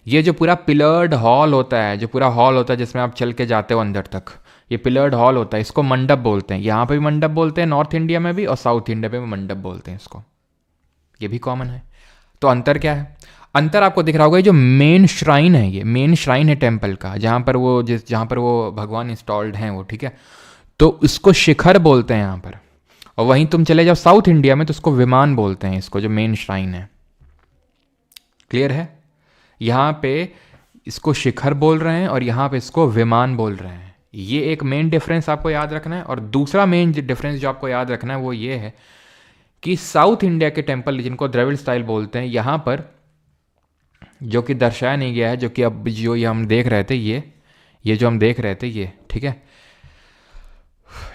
ये जो पूरा पिलर्ड हॉल होता है, जो पूरा हॉल होता है जिसमें आप चल के जाते हो अंदर तक, ये पिलर्ड हॉल होता है, इसको मंडप बोलते हैं। यहाँ पे भी मंडप बोलते हैं, नॉर्थ इंडिया में भी, और साउथ इंडिया में भी मंडप बोलते हैं इसको। ये भी कॉमन है। तो अंतर क्या है? अंतर आपको दिख रहा होगा, ये जो मेन श्राइन है, ये मेन श्राइन है टेम्पल का, जहाँ पर वो भगवान इंस्टॉल्ड हैं वो, ठीक है। तो इसको शिखर बोलते हैं यहाँ पर। और वहीं तुम चले जाओ साउथ इंडिया में तो उसको विमान बोलते हैं, इसको जो मेन श्राइन है। क्लियर है? यहाँ पे इसको शिखर बोल रहे हैं और यहाँ पे इसको विमान बोल रहे हैं। ये एक मेन डिफरेंस आपको याद रखना है। और दूसरा मेन डिफरेंस जो आपको याद रखना है वो ये है कि साउथ इंडिया के टेम्पल जिनको द्रविड़ स्टाइल बोलते हैं, यहाँ पर जो कि दर्शाया नहीं गया है, जो कि अब जो ये हम देख रहे थे, ये जो हम देख रहे थे ये, ठीक है,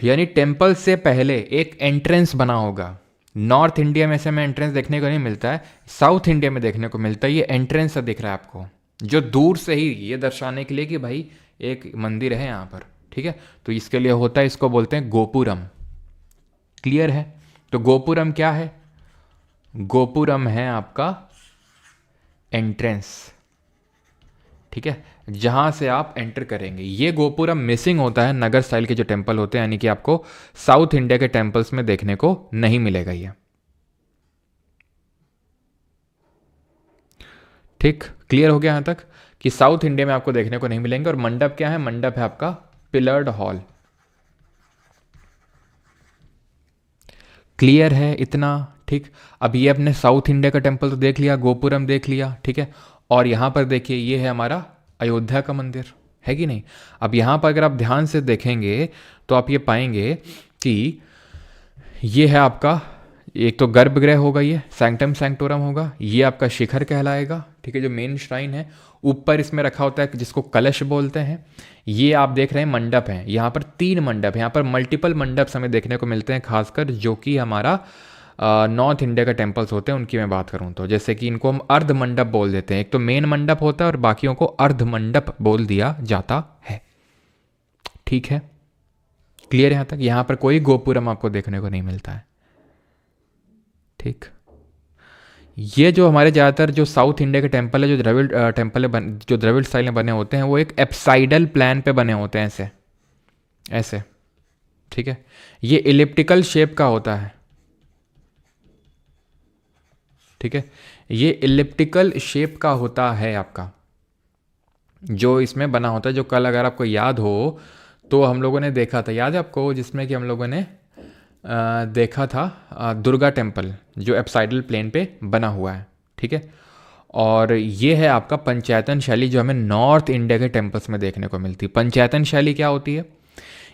यानी टेम्पल से पहले एक एंट्रेंस बना होगा। नॉर्थ इंडिया में से हमें एंट्रेंस देखने को नहीं मिलता है, साउथ इंडिया में देखने को मिलता है। ये एंट्रेंस सा दिख रहा है आपको, जो दूर से ही ये दर्शाने के लिए कि भाई एक मंदिर है यहाँ पर, ठीक है। तो इसके लिए होता है, इसको बोलते हैं गोपुरम। क्लियर है? तो गोपुरम क्या है? गोपुरम है आपका एंट्रेंस, ठीक है, जहां से आप एंटर करेंगे। ये गोपुरम मिसिंग होता है नगर स्टाइल के जो टेम्पल होते हैं, यानी कि आपको साउथ इंडिया के टेम्पल्स में देखने को नहीं मिलेगा ये। ठीक, क्लियर हो गया यहां तक कि साउथ इंडिया में आपको देखने को नहीं मिलेंगे। और मंडप क्या है? मंडप है आपका पिलर्ड हॉल। क्लियर है इतना? ठीक, अब ये अपने साउथ इंडिया का टेम्पल तो देख लिया, गोपुरम देख लिया, ठीक है। और यहाँ पर देखिए, ये है हमारा अयोध्या का मंदिर, है कि नहीं? अब यहाँ पर अगर आप ध्यान से देखेंगे तो आप ये पाएंगे कि ये है आपका, एक तो गर्भगृह होगा, ये सैंक्टम सैंक्टोरम होगा, ये आपका शिखर कहलाएगा, ठीक है, जो मेन श्राइन है। ऊपर इसमें रखा होता है जिसको कलश बोलते हैं। ये आप देख रहे हैं मंडप हैं, यहाँ पर 3 मंडप, यहाँ पर मल्टीपल मंडप्स हमें देखने को मिलते हैं, खासकर जो कि हमारा नॉर्थ इंडिया के टेम्पल्स होते हैं उनकी मैं बात करूँ तो, जैसे कि इनको हम अर्ध मंडप बोल देते हैं। एक तो मेन मंडप होता है और बाकियों को अर्ध मंडप बोल दिया जाता है। ठीक है, क्लियर है यहाँ तक? यहाँ पर कोई गोपुरम आपको देखने को नहीं मिलता है। ठीक, ये जो हमारे ज़्यादातर जो साउथ इंडिया के टेम्पल है, जो द्रविड़ टेम्पल है, जो द्रविड़ स्टाइल में बने होते हैं, वो एक एप्साइडल प्लान पे बने होते हैं, ऐसे ऐसे, ठीक है। ये इलिप्टिकल शेप का होता है, ठीक है, ये इलिप्टिकल शेप का होता है आपका, जो इसमें बना होता है। जो कल अगर आपको याद हो तो हम लोगों ने देखा था, याद है आपको, जिसमें कि हम लोगों ने देखा था दुर्गा टेम्पल जो एप्साइडल प्लेन पे बना हुआ है, ठीक है। और ये है आपका पंचायतन शैली जो हमें नॉर्थ इंडिया के टेम्पल्स में देखने को मिलती है। पंचायतन शैली क्या होती है?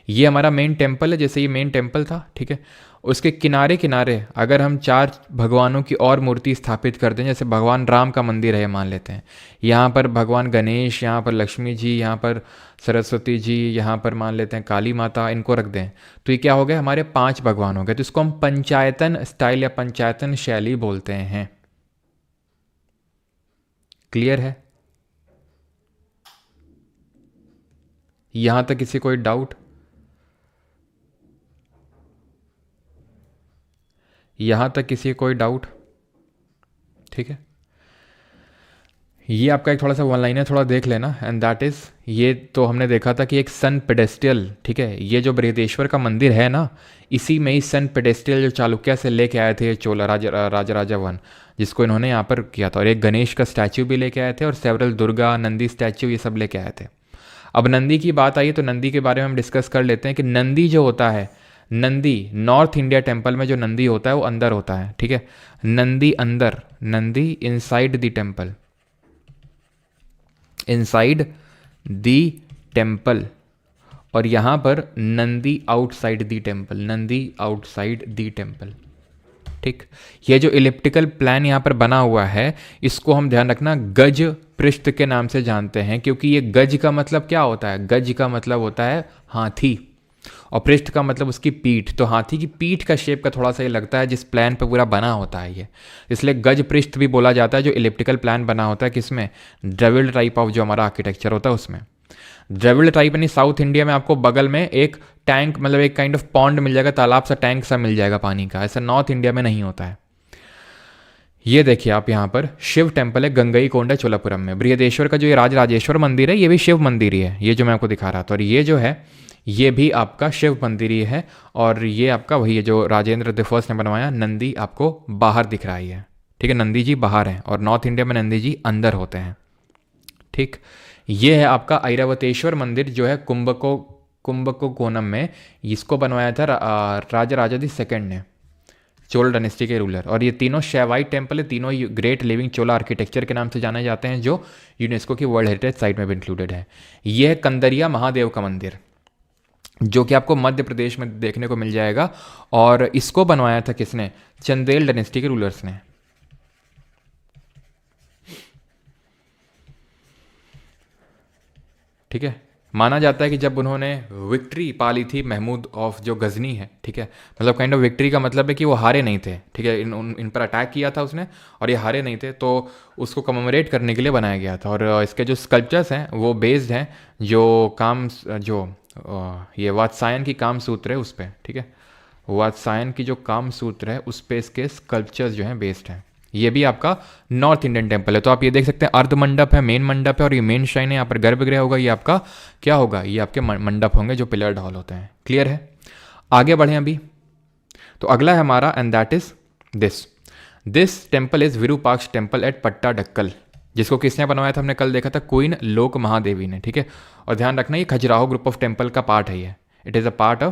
ये हमारा मेन टेम्पल है, जैसे ये मेन टेम्पल था, ठीक है, उसके किनारे किनारे अगर हम 4 भगवानों की और मूर्ति स्थापित करते हैं, जैसे भगवान राम का मंदिर है मान लेते हैं, यहाँ पर भगवान गणेश, यहाँ पर लक्ष्मी जी, यहाँ पर सरस्वती जी, यहाँ पर मान लेते हैं काली माता, इनको रख दें तो ये क्या हो गया? हमारे 5 भगवान हो गए। तो इसको हम पंचायतन स्टाइल या पंचायतन शैली बोलते हैं। क्लियर है? यहाँ तक किसी कोई डाउट? यहाँ तक किसी कोई डाउट? ठीक है, ये आपका एक थोड़ा सा वन लाइनर थोड़ा देख लेना, एंड दैट इज़, ये तो हमने देखा था कि एक सन पेडेस्ट्रियल, ठीक है, ये जो बृहदेश्वर का मंदिर है ना, इसी में ही सन पेडेस्ट्रियल जो चालुक्य से लेके आए थे चोला राजा वन, जिसको इन्होंने यहाँ पर किया था। और एक गणेश का स्टैचू भी लेके आए थे, और सेवरल दुर्गा, नंदी स्टैचू, ये सब लेके आए थे। अब नंदी की बात आई तो नंदी के बारे में हम डिस्कस कर लेते हैं कि नंदी जो होता है, नंदी नॉर्थ इंडिया टेम्पल में जो नंदी होता है वो अंदर होता है, ठीक है, नंदी अंदर, Nandi inside the temple, inside the temple. और यहाँ पर Nandi outside the temple, Nandi outside the temple, ठीक, ये जो इलिप्टिकल प्लान यहाँ पर बना हुआ है इसको हम ध्यान रखना गज पृष्ठ के नाम से जानते हैं, क्योंकि ये गज का मतलब क्या होता है, गज का मतलब होता है हाथी और पृष्ठ का मतलब उसकी पीठ। तो हाथी की पीठ का शेप का थोड़ा सा ये लगता है जिस प्लान पे पूरा बना होता है ये, इसलिए गज पृष्ठ भी बोला जाता है जो इलिप्टिकल प्लान बना होता है किसमें, द्रविड़ टाइप ऑफ जो हमारा आर्किटेक्चर होता है उसमें। द्रविड़ टाइप यानी साउथ इंडिया में आपको बगल में एक टैंक मतलब एक काइंड ऑफ पॉन्ड मिल जाएगा, तालाब सा टैंक सा मिल जाएगा पानी का, ऐसा नॉर्थ इंडिया में नहीं होता है। ये देखिए आप यहाँ पर शिव टेम्पल है गंगई कोंडा चोलापुरम में। बृहदेश्वर का जो ये राजराजेश्वर मंदिर है ये भी शिव मंदिर ही है, ये जो मैं आपको दिखा रहा था। और ये जो है ये भी आपका शिव मंदिर ही है, और ये आपका वही है जो राजेंद्र द फर्स्ट ने बनवाया। नंदी आपको बाहर दिख रहा है, ठीक है, नंदी जी बाहर हैं और नॉर्थ इंडिया में नंदी जी अंदर होते हैं। ठीक, ये है आपका ऐरावतेश्वर मंदिर जो है कुंभको कोनम में, इसको बनवाया था राजराजा दी सेकंड ने, चोल डायनेस्टी के रूलर। और ये तीनों शैवाइट टेम्पल है, तीनों ग्रेट लिविंग चोला आर्किटेक्चर के नाम से जाने जाते हैं, जो यूनेस्को की वर्ल्ड हेरिटेज साइट में भी इंक्लूडेड है। यह है कंदरिया महादेव का मंदिर जो कि आपको मध्य प्रदेश में देखने को मिल जाएगा, और इसको बनवाया था किसने, चंदेल डायनेस्टी के रूलर्स ने। ठीक है, माना जाता है कि जब उन्होंने विक्ट्री पा ली थी महमूद ऑफ जो गजनी है, ठीक है, मतलब काइंड ऑफ विक्ट्री का मतलब है कि वो हारे नहीं थे, ठीक है, इन पर अटैक किया था उसने और ये हारे नहीं थे, तो उसको कमेमोरेट करने के लिए बनाया गया था। और इसके जो स्कल्पचर्स हैं वो बेस्ड हैं जो ये वात्सायन की काम सूत्र है उस पर, ठीक है, वात्सायन की जो काम सूत्र है उस पर इसके स्कल्पचर्स जो हैं बेस्ड हैं। ये भी आपका नॉर्थ इंडियन टेम्पल है। तो आप ये देख सकते हैं अर्ध मंडप है, मेन मंडप है और ये मेन श्राइन है। यहाँ पर गर्भगृह होगा, ये आपका क्या होगा, ये आपके मंडप होंगे जो पिलर ढॉल होते हैं। क्लियर है, आगे बढ़ें अभी। तो अगला है हमारा and that is this temple is Virupaksha temple at Pattadakal, जिसको किसने बनवाया था, हमने कल देखा था क्वीन लोक महादेवी ने। ठीक है, और ध्यान रखना ये खजुराहो ग्रुप ऑफ टेम्पल का पार्ट है, ये it is a part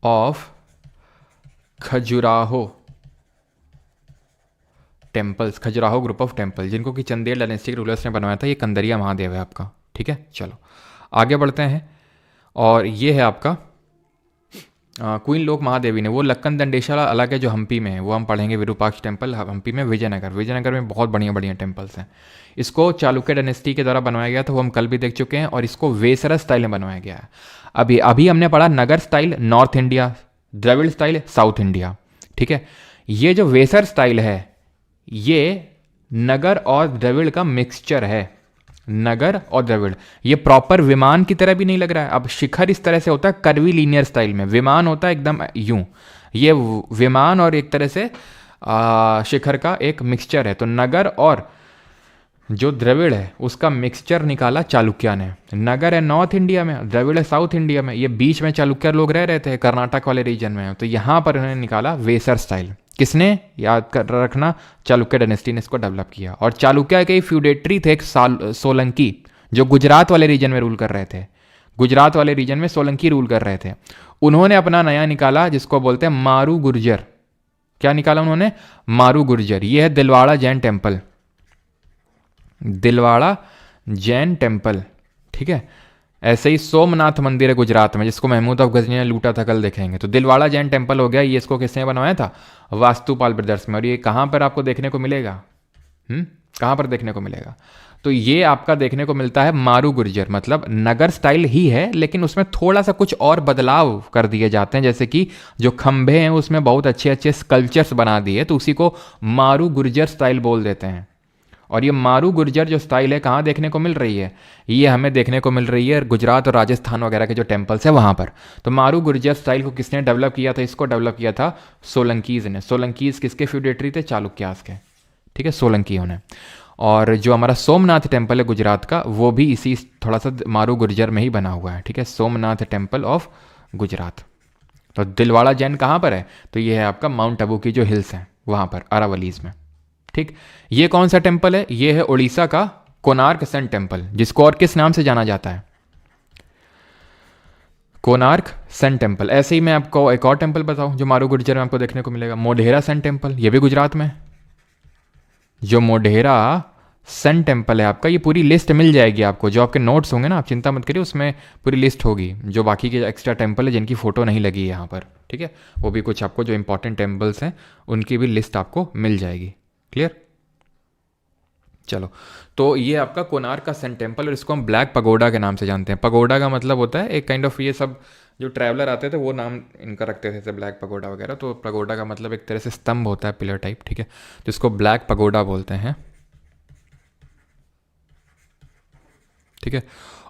of Khajuraho temples, Khajuraho group of temple, जिनको कि चंदेल डायनेस्टी के रूलर्स ने बनवाया था। ये कंदरिया महादेव है आपका। ठीक है, चलो आगे बढ़ते हैं। और ये है आपका क्वीन लोक महादेवी ने, वो लक्कन दंडेशाला अलग है जो हम्पी में है, वो हम पढ़ेंगे। विरूपाक्ष टेम्पल हम्पी में, विजयनगर में बहुत बढ़िया बढ़िया टेम्पल्स हैं। इसको चालुक्य डायनेस्टी के द्वारा बनवाया गया था, वो हम कल भी देख चुके हैं। और इसको वेसरा स्टाइल में बनवाया गया है। अभी हमने पढ़ा Nagara style north India, Dravida style south India. ठीक है, ये जो वेसर स्टाइल है ये नगर और द्रविड़ का मिक्सचर है, नगर और द्रविड़। ये प्रॉपर विमान की तरह भी नहीं लग रहा है। अब शिखर इस तरह से होता है कर्वी लीनियर स्टाइल में, विमान होता है एकदम यूं, ये विमान और एक तरह से शिखर का एक मिक्सचर है। तो नगर और जो द्रविड़ है उसका मिक्सचर निकाला चालुक्य ने। नगर है नॉर्थ इंडिया में, द्रविड़ है साउथ इंडिया में, ये बीच में चालुक्य लोग रह रहे थे कर्नाटक वाले रीजन में। तो यहाँ पर उन्होंने निकाला वेसर स्टाइल। किसने, याद कर रखना, चालुक्य डायनेस्टी ने इसको डेवलप किया। और चालुक्य के फ्यूडेटरी थे एक सोलंकी, जो गुजरात वाले रीजन में रूल कर रहे थे। गुजरात वाले रीजन में सोलंकी रूल कर रहे थे। उन्होंने अपना नया निकाला जिसको बोलते हैं मारू गुर्जर। क्या निकाला उन्होंने, मारू गुर्जर। ये है दिलवाड़ा जैन टेम्पल, दिलवाड़ा जैन टेम्पल। ठीक है, ऐसे ही सोमनाथ मंदिर है गुजरात में जिसको महमूद ऑफ गजनी ने लूटा था, कल देखेंगे। तो दिलवाड़ा जैन टेम्पल हो गया, ये इसको किसने बनवाया था, वास्तुपाल ब्रदर्स में। और ये कहाँ पर आपको देखने को मिलेगा, कहाँ पर देखने को मिलेगा, तो ये आपका देखने को मिलता है मारू गुर्जर, मतलब नगर स्टाइल ही है लेकिन उसमें थोड़ा सा कुछ और बदलाव कर दिए जाते हैं। जैसे कि जो खंभे हैं उसमें बहुत अच्छे अच्छे स्कल्पचर्स बना दिए, तो उसी को मारू गुर्जर स्टाइल बोल देते हैं। और ये मारू गुर्जर जो स्टाइल है कहाँ देखने को मिल रही है, ये हमें देखने को मिल रही है गुजरात और राजस्थान वगैरह के जो टेम्पल्स है वहाँ पर। तो मारू गुर्जर स्टाइल को किसने डेवलप किया था, इसको डेवलप किया था सोलंकीज़ ने। सोलंकीज़ किसके फ्यूडेटरी थे, चालुक्यास के। ठीक है, सोलंकियों ने। और जो हमारा सोमनाथ टेम्पल है गुजरात का, वो भी इसी थोड़ा सा मारू गुर्जर में ही बना हुआ है। ठीक है, सोमनाथ टेम्पल ऑफ गुजरात। तो दिलवाड़ा जैन कहाँ पर है, तो ये है आपका माउंट आबू की जो हिल्स हैं वहाँ पर, अरावलीज में। ठीक, ये कौन सा टेम्पल है, ये है उड़ीसा का कोणार्क सन टेम्पल, जिसको और किस नाम से जाना जाता है, कोणार्क सन टेम्पल। ऐसे ही मैं आपको एक और टेम्पल बताऊं जो मारू गुर्जर में आपको देखने को मिलेगा, मोढेरा सन टेम्पल, ये भी गुजरात में। जो मोढेरा सन टेम्पल है आपका, ये पूरी लिस्ट मिल जाएगी आपको, जो आपके नोट्स होंगे ना, आप चिंता मत करिए, उसमें पूरी लिस्ट होगी जो बाकी के एक्स्ट्रा टेम्पल है जिनकी फोटो नहीं लगी है यहाँ पर। ठीक है, वो भी कुछ आपको जो इंपॉर्टेंट टेम्पल्स हैं उनकी भी लिस्ट आपको मिल जाएगी। क्लियर? चलो, तो ये आपका कोणार्क का सन टेम्पल, और इसको हम ब्लैक पगोडा के नाम से जानते हैं। पगोडा का मतलब होता है एक काइंड ऑफ, ये सब जो ट्रैवलर आते थे वो नाम इनका रखते थे, जैसे ब्लैक पगोडा वगैरह। तो पगोडा का मतलब एक तरह से स्तंभ होता है, पिलर टाइप, ठीक है, जिसको ब्लैक पगोडा बोलते हैं। ठीक है,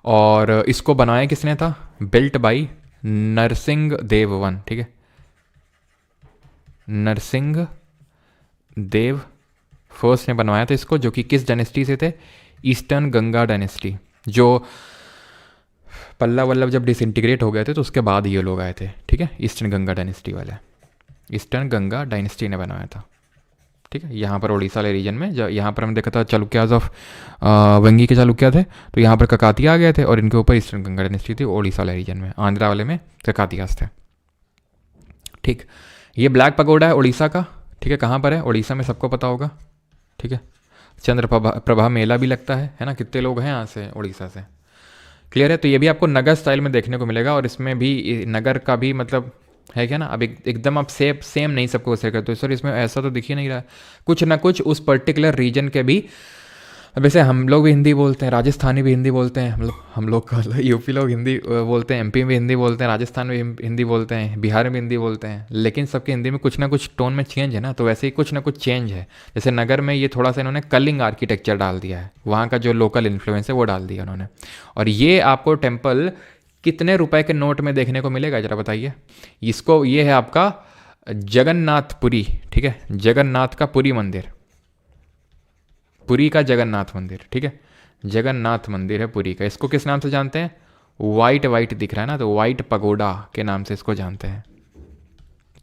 और इसको बनाया किसने था? Built by Narasimha Deva one. ठीक है, नरसिंह देव फर्स्ट ने बनवाया था इसको, जो कि किस डायनेस्टी से थे? Eastern Ganga dynasty. जो पल्लव वल्लभ जब डिसइंटीग्रेट हो गए थे तो उसके बाद ये लोग आए थे। ठीक है, ईस्टर्न गंगा डायनेस्टी वाले, ईस्टर्न गंगा डायनेस्टी ने बनाया था। ठीक है, यहाँ पर उड़ीसा वाले रीजन में, जब यहाँ पर हमने देखा था चालुक्याज ऑफ वंगी के चालुक्य थे, तो यहाँ पर ककातिया आ गए थे, और इनके ऊपर ईस्टर्न गंगा डायनेस्टी थी उड़ीसा वाले रीजन में। आंध्रा वाले में ककातियाज थे। ठीक, ये ब्लैक पगोडा है उड़ीसा का। ठीक है, कहाँ पर है? उड़ीसा में, सबको पता होगा। ठीक है, चंद्र प्रभा मेला भी लगता है ना? कितने लोग हैं यहाँ से, उड़ीसा से? क्लियर है? तो ये भी आपको नगर स्टाइल में देखने को मिलेगा, और इसमें भी नगर का भी मतलब है क्या ना। अब एकदम आप सेम नहीं सबको उसे करते, तो सर इसमें ऐसा तो दिख ही नहीं रहा। कुछ ना कुछ उस पर्टिकुलर रीजन के भी, अब वैसे हम लोग भी हिंदी बोलते हैं, राजस्थानी भी हिंदी बोलते हैं, मतलब हम लोग का यूपी लोग हिंदी बोलते हैं, एमपी में भी हिंदी बोलते हैं, राजस्थान में भी हिंदी बोलते हैं, बिहार में भी हिंदी बोलते हैं, लेकिन सबके हिंदी में कुछ ना कुछ टोन में चेंज है ना। तो वैसे ही कुछ ना कुछ चेंज है। जैसे नगर में ये थोड़ा सा इन्होंने कलिंग आर्किटेक्चर डाल दिया है, वहाँ का जो लोकल इन्फ्लुएंस है वो डाल दिया उन्होंने। और ये आपको टेम्पल कितने रुपए के नोट में देखने को मिलेगा, जरा बताइए। इसको, ये है आपका जगन्नाथपुरी। ठीक है, जगन्नाथ का पुरी मंदिर, पुरी का जगन्नाथ मंदिर। ठीक है, जगन्नाथ मंदिर है पुरी का। इसको किस नाम से जानते हैं? वाइट वाइट दिख रहा है ना, तो वाइट पगोडा के नाम से इसको जानते हैं।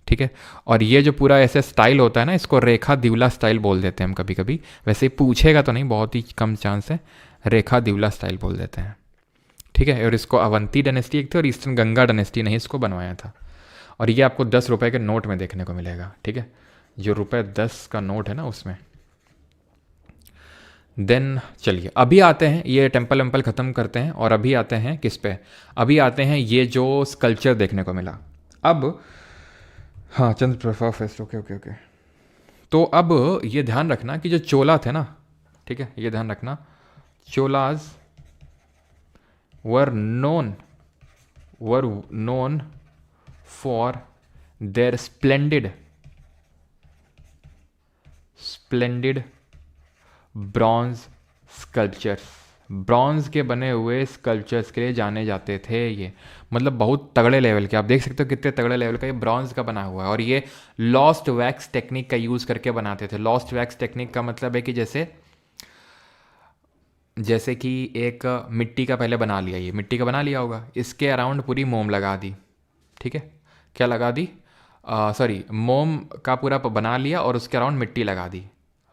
ठीक है, और ये जो पूरा ऐसे स्टाइल होता है ना, इसको रेखा दिवला स्टाइल बोल देते हैं हम कभी कभी। वैसे ही पूछेगा तो नहीं, बहुत ही कम चांस है, रेखा दिवला स्टाइल बोल देते हैं। ठीक है, और इसको अवंती डायनेस्टी एक थी, और ईस्टर्न गंगा डायनेस्टी ने इसको बनवाया था। और ये आपको 10 रुपए के नोट में देखने को मिलेगा। ठीक है, जो ₹10 का नोट है ना उसमें। देन चलिए अभी आते हैं, ये टेम्पल वेम्पल ख़त्म करते हैं, और अभी आते हैं किस पे? अभी आते हैं ये जो स्कल्पचर देखने को मिला। अब हाँ, Chandra Prabha fest, okay okay okay. तो अब ये ध्यान रखना कि जो चोला थे ना, ठीक है, ये ध्यान रखना, Cholas were known for their splendid bronze sculptures. Bronze के बने हुए स्कल्पचर्स के लिए जाने जाते थे ये, मतलब बहुत तगड़े लेवल के। आप देख सकते हो कितने तगड़े लेवल का ये ब्रॉन्ज का बना हुआ है। और ये लॉस्ट वैक्स टेक्निक का यूज़ करके बनाते थे। लॉस्ट वैक्स टेक्निक का मतलब है कि जैसे जैसे कि एक मिट्टी का पहले बना लिया, ये मिट्टी का बना लिया होगा, इसके अराउंड पूरी मोम लगा दी। ठीक है, क्या लगा दी? सॉरी, मोम का पूरा बना लिया और उसके अराउंड मिट्टी लगा दी।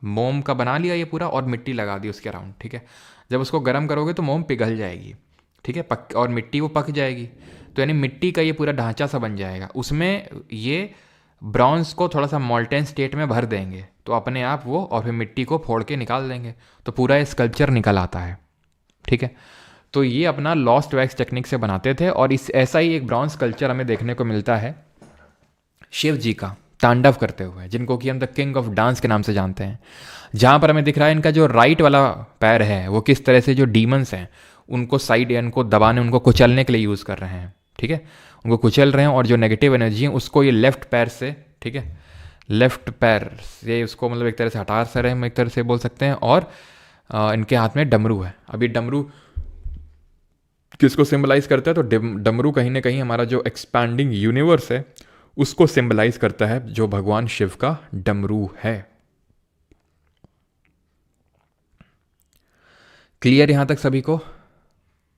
मोम का बना लिया ये पूरा, और मिट्टी लगा दी उसके अराउंड। ठीक है, जब उसको गर्म करोगे तो मोम पिघल जाएगी। ठीक है, पक, और मिट्टी वो पक जाएगी, तो यानी मिट्टी का ये पूरा ढांचा सा बन जाएगा। उसमें ये ब्रॉन्ज को थोड़ा सा मॉल्टेन स्टेट में भर देंगे, तो अपने आप वो, और फिर मिट्टी को फोड़ के निकाल देंगे, तो पूरा ये स्कल्पचर निकल आता है। ठीक है, तो ये अपना लॉस्ट वैक्स टेक्निक से बनाते थे। और इस ऐसा ही एक ब्रॉन्ज स्कल्पचर हमें देखने को मिलता है शिव जी का तांडव करते हुए, जिनको कि हम द किंग ऑफ डांस के नाम से जानते हैं। जहाँ पर हमें दिख रहा है इनका जो राइट वाला पैर है, वो किस तरह से जो डीमंस हैं उनको साइड या उनको दबाने, उनको कुचलने के लिए यूज़ कर रहे हैं। ठीक है, उनको कुचल रहे हैं, और जो नेगेटिव एनर्जी है उसको ये लेफ्ट पैर से, ठीक है, लेफ्ट पैर से उसको मतलब एक तरह से हटा रहे हैं, हम एक तरह से बोल सकते हैं। और इनके हाथ में डमरू है। अभी डमरू किसको सिंबलाइज करता है? तो डमरू कहीं ना कहीं हमारा जो एक्सपैंडिंग यूनिवर्स है उसको सिंबलाइज करता है, जो भगवान शिव का डमरू है। क्लियर यहां तक सभी को?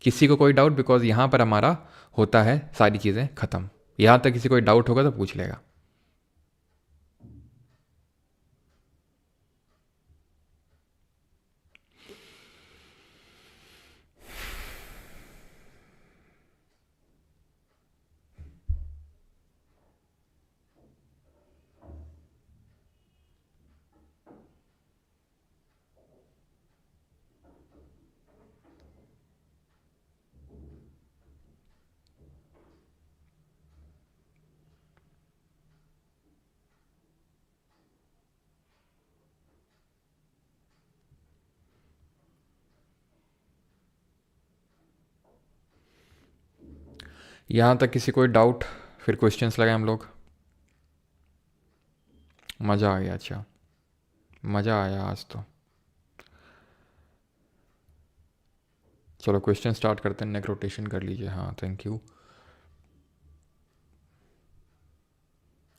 किसी को कोई डाउट? बिकॉज यहां पर हमारा होता है सारी चीजें खत्म। यहां तक किसी कोई डाउट होगा तो पूछ लेगा। यहाँ तक किसी कोई डाउट? फिर क्वेश्चंस लगाए हम लोग। मज़ा आ गया। अच्छा, मज़ा आया आज तो। चलो क्वेश्चन स्टार्ट करते हैं। नेक रोटेशन कर लीजिए। हाँ, थैंक यू।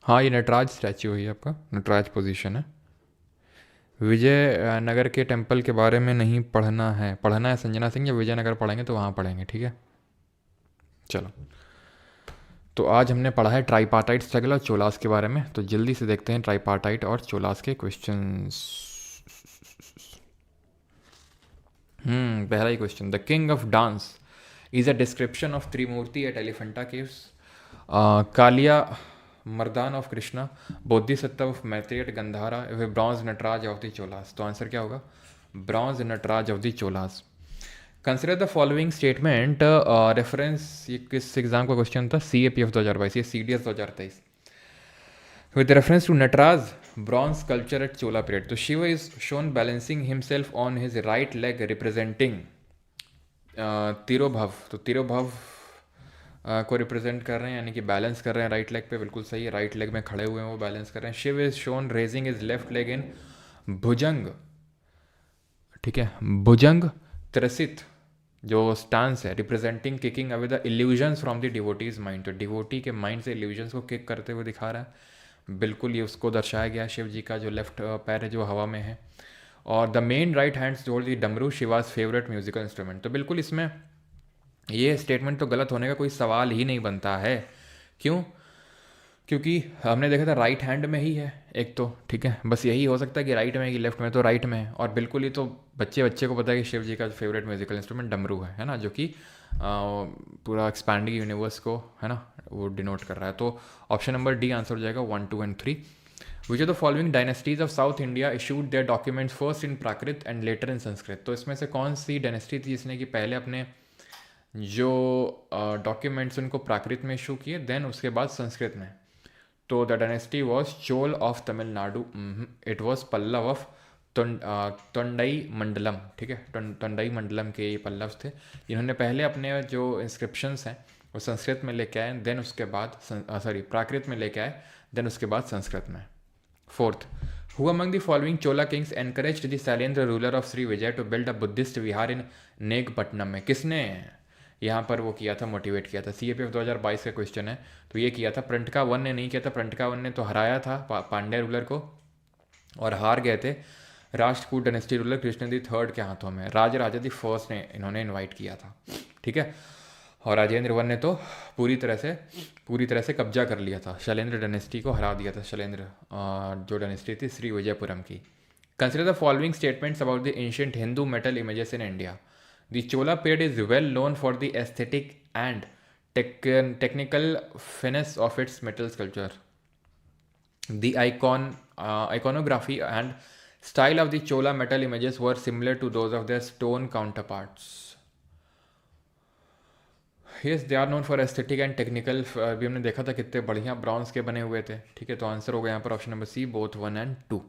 हाँ, ये नटराज स्टैचू है, आपका नटराज पोजीशन है। विजय नगर के टेम्पल के बारे में नहीं पढ़ना है संजना सिंह, या विजयनगर पढ़ेंगे तो वहाँ पढ़ेंगे, ठीक है। चलो, तो आज हमने पढ़ा है ट्राईपार्टाइट स्ट्रगल और चोलास के बारे में। तो जल्दी से देखते हैं ट्राईपार्टाइट और चोलास के क्वेश्चंस। पहला ही question, the king of dance is a description of Trimurti at Elephanta caves. Kaliya Mardan of Krishna, Bodhisattva of Maitri at Gandhara, bronze Nataraja of the Cholas. तो आंसर क्या होगा? Bronze Nataraja of the Cholas. Consider the following statement. Reference, ये किस एग्जाम का क्वेश्चन था? CAPF 2022, ये CDS 2023। With reference to Nataraj bronze sculpture at Chola period, तो Shiva is shown balancing himself on his right leg representing तिरोभव। तो तिरोभव को represent कर रहे हैं, यानी कि बैलेंस कर रहे हैं राइट लेग पे। बिल्कुल सही है, राइट लेग में खड़े हुए हैं, वो बैलेंस कर रहे हैं। Shiva is shown raising is left leg in Bhujang, ठीक है, भुजंग त्रसित जो स्टांस है, representing kicking away the illusions from the devotees mind. तो डिवोटी के माइंड से इल्यूजन्स को किक करते हुए दिखा रहा है। बिल्कुल ये उसको दर्शाया गया शिव जी का जो लेफ्ट पैर है जो हवा में है। और the main right hands toward the डमरू, शिवाज फेवरेट म्यूजिकल इंस्ट्रूमेंट। तो बिल्कुल इसमें ये स्टेटमेंट तो गलत होने का कोई सवाल ही नहीं बनता है। क्यों? क्योंकि हमने देखा था राइट हैंड में ही है एक तो, ठीक है। बस यही हो सकता है कि राइट में है कि लेफ्ट में, तो राइट में है। और बिल्कुल ही तो बच्चे को पता है कि शिव जी का फेवरेट म्यूजिकल इंस्ट्रूमेंट डमरू है ना, जो कि पूरा एक्सपैंडिंग यूनिवर्स को, है ना, वो डिनोट कर रहा है। तो ऑप्शन नंबर डी आंसर हो जाएगा 1, 2 and 3। Which are the following dynasties of south India issued their documents first in Prakrit and later in Sanskrit. तो इसमें से कौन सी डायनेस्टी थी जिसने कि पहले अपने जो डॉक्यूमेंट्स उनको प्राकृत में इशू किए, देन उसके बाद संस्कृत में? तो the dynasty was Chola of Tamil Nadu. It was Pallava of Tondai Mandalam, ठीक है। तोंडई मंडलम के ये पल्लव थे, इन्होंने पहले अपने जो इंस्क्रिप्शंस हैं वो संस्कृत में लेके आए, देन उसके बाद प्राकृत में लेके आए, देन उसके बाद संस्कृत में। Fourth, who among the following Chola kings encouraged the Shailendra ruler of Shri Vijaya to build a Buddhist vihara in Negapattinam में? किसने यहाँ पर वो किया था, मोटिवेट किया था? CAPF 2022 का क्वेश्चन है। तो ये किया था प्रणटका वन ने, नहीं किया था। प्रणटका वन ने तो हराया था पांड्या रूलर को, और हार गए थे Rashtrakuta dynasty ruler Krishna third के हाथों में। राजा दी फर्स्ट ने इन्होंने इनवाइट किया था, ठीक है। और राजेंद्र वन ने तो पूरी तरह से कब्जा कर लिया था, शैलेंद्र डायनेस्टी को हरा दिया था। शैलेंद्र जो डायनेस्टी थी श्री विजयपुरम की। Consider the following statements about the ancient Hindu metal images in India. The Chola period is well known for the aesthetic and technical finesse of its metal sculpture. The iconography and style of the Chola metal images were similar to those of their stone counterparts. Yes, they are known for aesthetic and technical। अभी हमने देखा था कितने बढ़िया bronze के बने हुए थे, ठीक है। तो आंसर होगा यहाँ पर option number C, both 1 and 2।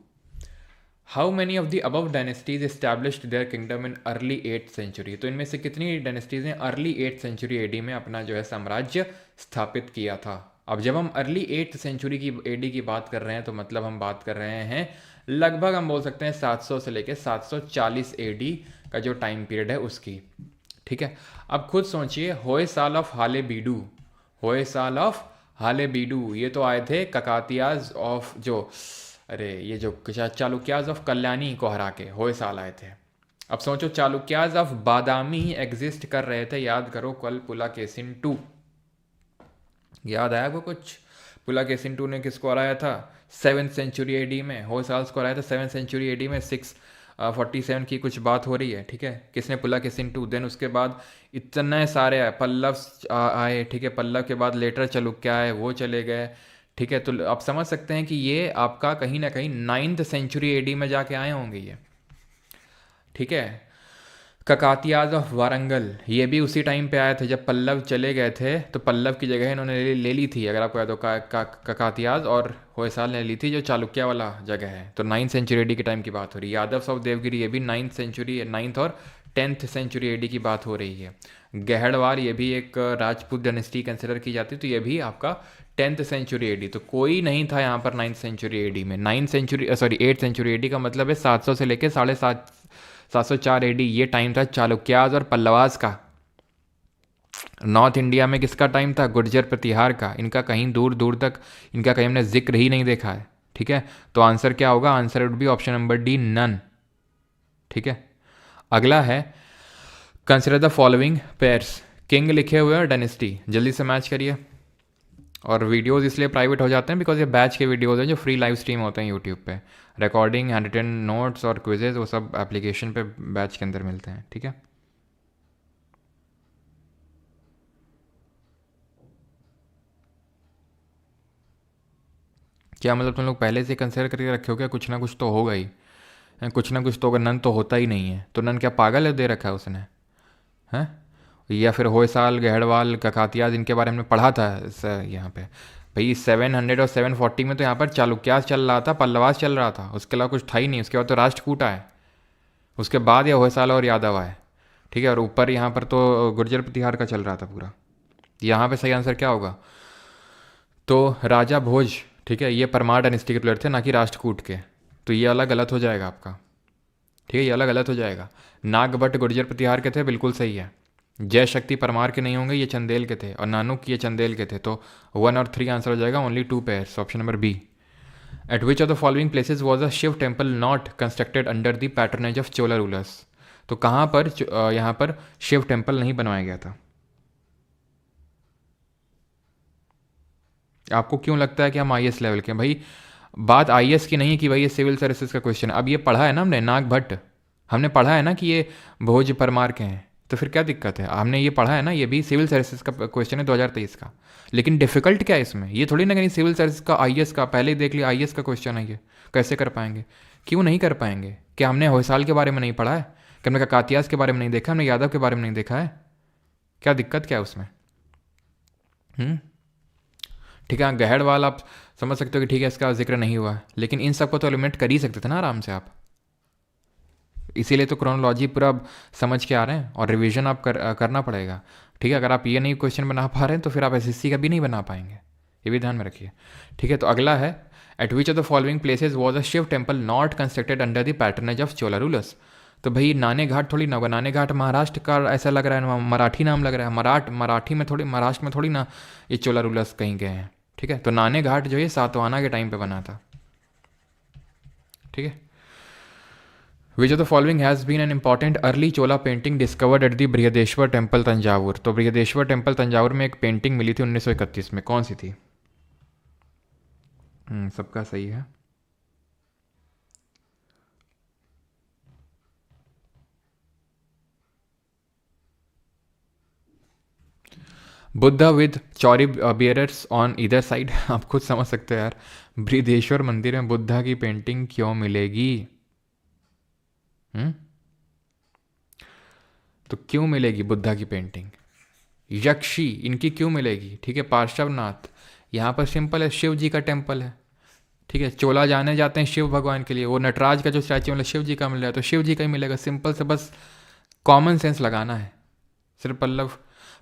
How many of the above dynasties established their kingdom in early 8th century। तो इनमें से कितनी डायनेस्टीज ने अर्ली 8th century AD में अपना जो है साम्राज्य स्थापित किया था? अब जब हम अर्ली 8th century की AD की बात कर रहे हैं, तो मतलब हम बात कर रहे हैं लगभग, हम बोल सकते हैं 700 से लेकर 740 AD का जो टाइम पीरियड है उसकी, ठीक है। अब खुद सोचिए, होयसाल ऑफ हालेबीडू ये तो आए थे ककातियाज ऑफ ये जो चालुक्याज ऑफ कल्याणी को हरा के होयसाल आए थे। अब सोचो, चालुक्याज ऑफ बादामी एग्जिस्ट कर रहे थे, याद करो, कल पुलाकेशिन 2 याद आया को कुछ? पुलाकेशिन 2 ने किसको हराया था 7th century AD में? होयसाल्स को हराया था 7th century AD में। 647 की कुछ बात हो रही है, ठीक है। किसने? पुलाकेशिन 2। देन उसके बाद इतने सारे पल्लव आए, ठीक है। पल्लव के बाद लेटर चालुक्य आए, वो चले गए, ठीक है। तो आप समझ सकते हैं कि ये आपका कहीं ना कहीं 9th century AD में जाके आए होंगे ये, ठीक है। ककातियाज ऑफ वारंगल ये भी उसी टाइम पे आए थे जब पल्लव चले गए थे, तो पल्लव की जगह इन्होंने ले ली थी, अगर आपको याद हो, ककातियाज और होयसाल ने ली थी जो चालुक्य वाला जगह है। तो 9th century AD के टाइम की बात हो रही है। यादव्स ऑफ देवगिरी ये भी 9th और 10th सेंचुरी एडी की बात हो रही है। गहड़वाल ये भी एक राजपूत डायनेस्टी कंसिडर की जाती है, तो ये भी आपका 10th सेंचुरी एडी। तो कोई नहीं था यहाँ पर 9th सेंचुरी एडी में। 8th सेंचुरी एडी का मतलब है 700 से लेकर 704 एडी, ये टाइम था चालुक्याज और पल्लवाज का। नॉर्थ इंडिया में किसका टाइम था? गुर्जर प्रतिहार का। इनका कहीं दूर दूर तक इनका कहीं हमने जिक्र ही नहीं देखा है। ठीक है, तो आंसर क्या होगा? Answer would be option number D, none. ठीक है, अगला है consider the following pairs. King लिखे हुए हैं, डायनेस्टी, जल्दी से मैच करिए। और वीडियोस इसलिए प्राइवेट हो जाते हैं बिकॉज ये बैच के वीडियोस हैं जो फ्री लाइव स्ट्रीम होते हैं यूट्यूब पे। रिकॉर्डिंग, हैंड रिटन नोट्स और क्विजेज वो सब एप्लीकेशन पे बैच के अंदर मिलते हैं। ठीक है, क्या मतलब तुम लोग पहले से कंसिडर करके रखे हो क्या? कुछ ना कुछ तो होगा ही, कुछ ना कुछ तो होगा। नन तो होता ही नहीं है, तो नन क्या पागल है दे रखा है उसने? हैं? या फिर होयसाल, गहड़वाल, ककातियाज, इनके बारे में पढ़ा था यहाँ पे। भाई 700 और 740 में तो यहाँ पर चालुक्यास चल रहा था, पल्लवास चल रहा था, उसके अलावा कुछ था ही नहीं। उसके बाद तो राष्ट्रकूट आए, उसके बाद या होयसाल और यादव आए। ठीक है, और ऊपर यहाँ पर तो गुर्जर प्रतिहार का चल रहा था पूरा। यहाँ पे सही आंसर क्या होगा? तो राजा भोज, ठीक है, ये परमार डायनेस्टी के प्लेयर थे, ना कि राष्ट्रकूट के। तो ये अलग गलत हो जाएगा आपका। ठीक है, ये अलग गलत हो जाएगा। नागभट्ट गुर्जर प्रतिहार के थे, बिल्कुल सही है। जय शक्ति परमार के नहीं होंगे, ये चंदेल के थे। और नानुक ये चंदेल के थे। तो 1 और 3 आंसर हो जाएगा, only 2 pairs, option number B. At which of the following places was a Shiva temple not constructed under the patronage of Chola rulers. तो कहाँ पर यहाँ पर शिव टेम्पल नहीं बनवाया गया था? आपको क्यों लगता है कि हम IAS लेवल के हैं? भाई बात IAS की नहीं कि भाई ये सिविल सर्विसेज का क्वेश्चन है। अब ये पढ़ा है ना हमने, नाग भट्ट, हमने पढ़ा है ना कि ये भोज परमार के हैं, तो फिर क्या दिक्कत है? हमने ये पढ़ा है ना, ये भी सिविल सर्विसेज का क्वेश्चन है 2023 का। लेकिन डिफिकल्ट क्या है इसमें? ये थोड़ी ना कहीं सिविल सर्विस का IAS का, पहले ही देख लिया IAS का क्वेश्चन है ये। कैसे कर पाएंगे? क्यों नहीं कर पाएंगे? क्या हमने होयसाल के बारे में नहीं पढ़ा है? क्या हमने कातियास के बारे में नहीं देखा? हमने यादव के बारे में नहीं देखा है? क्या दिक्कत क्या है उसमें? ठीक है, गहड़वाल आप समझ सकते हो कि ठीक है इसका जिक्र नहीं हुआ, लेकिन इन सबको तो एलिमिनेट कर ही सकते थे ना आराम से आप। इसीलिए तो क्रोनोलॉजी पूरा समझ के आ रहे हैं, और रिवीजन आप करना पड़ेगा। ठीक है, अगर आप ये नहीं क्वेश्चन बना पा रहे हैं तो फिर आप SSC का भी नहीं बना पाएंगे, ये भी ध्यान में रखिए। ठीक है, तो अगला है at which of the following places was a Shiva temple not constructed under the patronage of Chola rulers. तो भाई नाने घाट थोड़ी ना होगा, नाने घाट महाराष्ट्र का ऐसा लग रहा है, मराठी नाम लग रहा है। मराठी में थोड़ी, महाराष्ट्र में थोड़ी ना ये चोला रूलर्स कहीं गए हैं। ठीक है, तो नाने घाट जो है सातवाहना के टाइम पे बना था। ठीक है, which of the following has been an important early Chola painting discovered at the Brihadeshwara temple Thanjavur. तो बृहदेश्वर टेम्पल तंजावुर में एक पेंटिंग मिली थी 1931 में, कौन सी थी? सबका सही है। Buddha with Chauri bearers on इधर साइड। आप खुद समझ सकते हो यार, बृहदेश्वर मंदिर में बुद्धा की पेंटिंग क्यों मिलेगी? तो क्यों मिलेगी बुद्धा की पेंटिंग? यक्षी इनकी क्यों मिलेगी? ठीक है, पार्श्वनाथ, यहाँ पर सिंपल है, शिव जी का टेम्पल है। ठीक है, चोला जाने जाते हैं शिव भगवान के लिए। वो नटराज का जो स्टैचू मतलब शिव जी का मिल रहा है, तो शिव जी का ही मिलेगा। सिंपल से बस कॉमन सेंस लगाना है। सिर्फ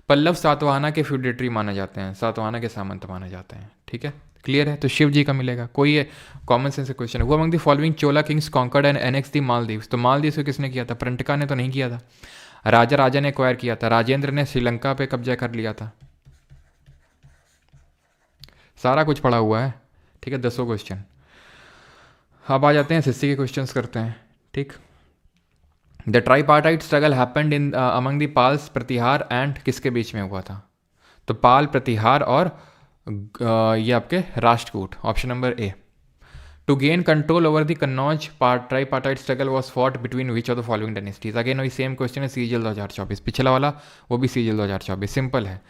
पल्लव सातवाहना के फ्यूडेटरी माने जाते हैं, सातवाहना के सामंत माने जाते हैं। ठीक है, क्लियर है? तो शिव जी का मिलेगा। कोई ये कॉमन सेंस क्वेश्चन है। वो among the following Chola kings conquered and annex the Maldives. तो मालदीव्स को किसने किया था? प्रणटका ने तो नहीं किया था, राजा ने एक्वायर किया था। राजेंद्र ने श्रीलंका पे कब्जा कर लिया था। सारा कुछ पड़ा हुआ है। ठीक है, 10 क्वेश्चन। अब आ जाते हैं SSC के क्वेश्चंस करते हैं। ठीक, the tripartite struggle happened in among the Palas, Pratihara and किसके बीच में हुआ था? तो पाल, प्रतिहार और ये आपके Rashtrakuta, option number A. To gain control over the Kannauj tripartite struggle was fought between which of the following dynasties. Again वही सेम क्वेश्चन है, CGL 2024। पिछला वाला वो भी CGL 2024, सिंपल है।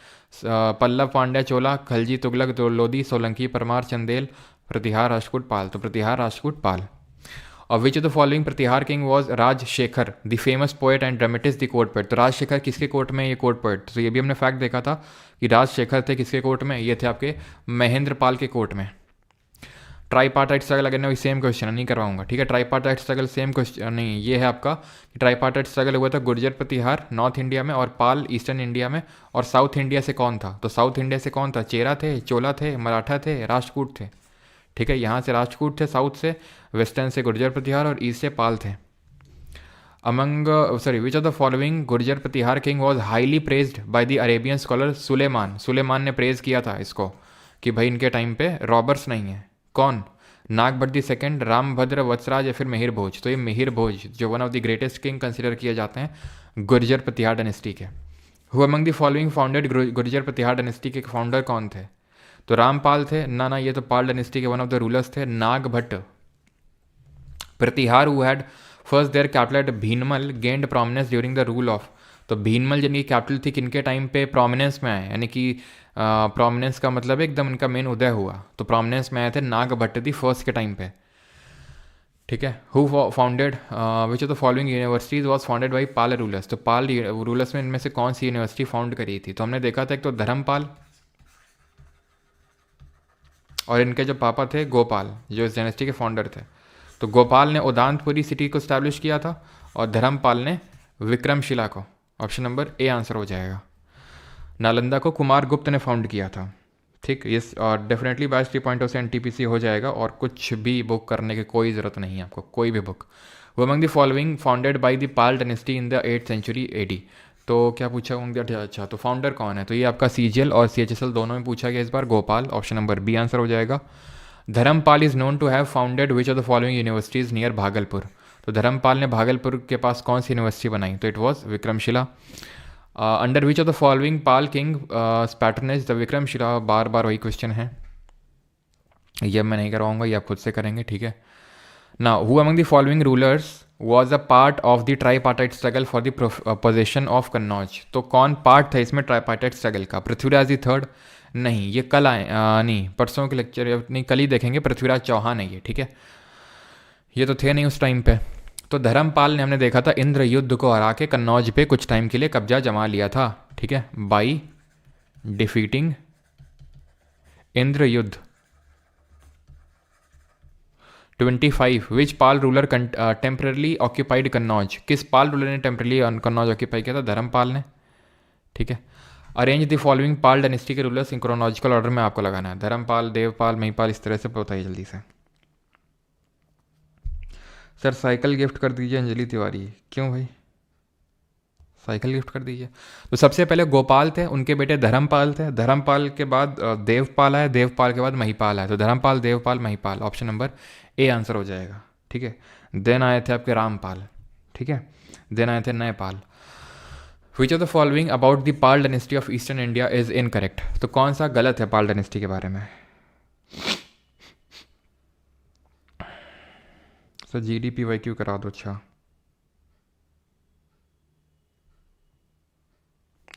पल्लव, पांड्या, चोला, खलजी, तुगलक, लोधी, सोलंकी, परमार, चंदेल, प्रतिहार, राष्ट्रकूट, पाल। तो प्रतिहार, राष्ट्रकूट, पाल। और which of the following Pratihara king was Rajashekhar the famous poet and dramatist the court poet. तो राजशेखर किसके कोर्ट में? ये कोर्ट पोएट। तो ये भी हमने फैक्ट देखा था कि राजशेखर थे किसके कोर्ट में? ये थे आपके महेंद्र पाल के कोर्ट में। ट्राईपार्टाइट स्ट्रगल अगर वही सेम क्वेश्चन नहीं करवाऊंगा, ठीक है। ट्राईपार्टाइट स्ट्रगल सेम क्वेश्चन नहीं, ये है आपका ट्राईपार्टाइट स्ट्रगल हुआ था गुर्जर प्रतिहार नॉर्थ इंडिया में और पाल ईस्टर्न इंडिया में, और साउथ इंडिया से कौन था, तो साउथ इंडिया से कौन था, चेरा थे, चोला थे, मराठा थे, राजपूत थे, ठीक है। यहाँ से राजपूत थे, साउथ से, वेस्टर्न से गुर्जर प्रतिहार और ईस्ट से पाल थे। Among which of the following Gurjara Pratihara king was highly praised by the Arabian scholar Suleiman, Suleiman ने प्रेज किया था इसको कि भाई इनके टाइम पे रॉबर्स नहीं है। कौन, नागभट्टी सेकंड, रामभद्र वत्सराज या फिर मिहिर भोज। तो ये मिहिर भोज जो one of the greatest king consider किए जाते हैं गुर्जर प्रतिहार डायनेस्टी के। Who among the following founded Gurjara Pratihara dynasty के फाउंडर कौन थे, तो रामपाल थे ना, ये तो पाल डायनेस्टी के वन ऑफ द रूलर्स थे। Nagabhatta Pratihara who had first their capital at Bhinmal gained prominence during the rule of, तो भीनमल जिनकी कैपिटल थी किनके टाइम पे प्रोमिनेंस में आए, यानी कि प्रोमिनेंस का मतलब एकदम इनका मेन उदय हुआ, तो प्रोमिनेंस में आए थे नागभट्ट दी फर्स्ट के टाइम पे, ठीक है। Who founded which of the following universities was founded by Pal rulers, तो पाल रूलर्स में इनमें से कौन सी यूनिवर्सिटी फाउंड करी थी, तो हमने देखा था एक तो धर्मपाल और इनके जो पापा थे गोपाल जो इस डायनेस्टी के फाउंडर थे। तो गोपाल ने उदांतपुरी सिटी को स्टैब्लिश किया था और धर्मपाल ने विक्रमशिला को। ऑप्शन नंबर ए आंसर हो जाएगा। नालंदा को कुमार गुप्त ने फाउंड किया था, ठीक। इस और डेफिनेटली बैच 3.0 से एनटीपीसी हो जाएगा और कुछ भी बुक करने की कोई ज़रूरत नहीं है आपको, कोई भी बुक। वो among the following founded by the Pala dynasty in the 8th century AD, तो क्या पूछा होंगे, अच्छा तो फाउंडर कौन है, तो ये आपका सीजीएल और सीएचएसएल दोनों में पूछा गया इस बार, Gopal. Option number B answer हो जाएगा। Dharmapal is known to have founded which of the following universities near Bhagalpur, तो धर्मपाल ने भागलपुर के पास कौन सी यूनिवर्सिटी बनाई, तो it was Vikramshila. Under which of the following Pala king patronage the Vikramshila, बार बार वही क्वेश्चन है, ये मैं नहीं करवाऊंगा, ये आप खुद से करेंगे, ठीक है ना। Who among the following rulers was a part of the tripartite struggle for the possession of Kannauj, तो कौन पार्ट था इसमें ट्राईपार्टाइट स्ट्रगल का, पृथ्वीराज द थर्ड, नहीं ये कल आए नहीं परसों के लेक्चर नहीं कल ही देखेंगे, पृथ्वीराज चौहान है ये, ठीक है, ये तो थे नहीं उस टाइम पे। तो धर्मपाल ने हमने देखा था इंद्र युद्ध को हरा के कन्नौज पे कुछ टाइम के लिए कब्जा जमा लिया था, ठीक है, बाई डिफीटिंग इंद्र युद्ध 25। विच पाल रूलर टेम्परली ऑक्यूपाइड कन्नौज, किस पाल रूलर ने टेम्परली कन्नौज ऑक्यूपाई किया था, धर्मपाल ने, ठीक है। Arrange the following Pal dynasty के रूलर्स इन क्रोनोलॉजिकल ऑर्डर में आपको लगाना है, धर्मपाल, देवपाल, महिपाल, इस तरह से बताइए जल्दी से। सर साइकिल गिफ्ट कर दीजिए अंजलि तिवारी, क्यों भाई साइकिल गिफ्ट कर दीजिए। तो सबसे पहले गोपाल थे, उनके बेटे धर्मपाल थे, धर्मपाल के बाद देवपाल आया, देवपाल के बाद महिपाल आया, तो Dharmapal, Devapal, Mahipal, option number A answer हो जाएगा, ठीक है। देन आए थे आपके रामपाल, ठीक है, देन आए थे Nayapala. Which of the following about the Pala dynasty of eastern India is incorrect, तो कौन सा गलत है पाल डायनेस्टी के बारे में। सर GDPYQ करा दो, अच्छा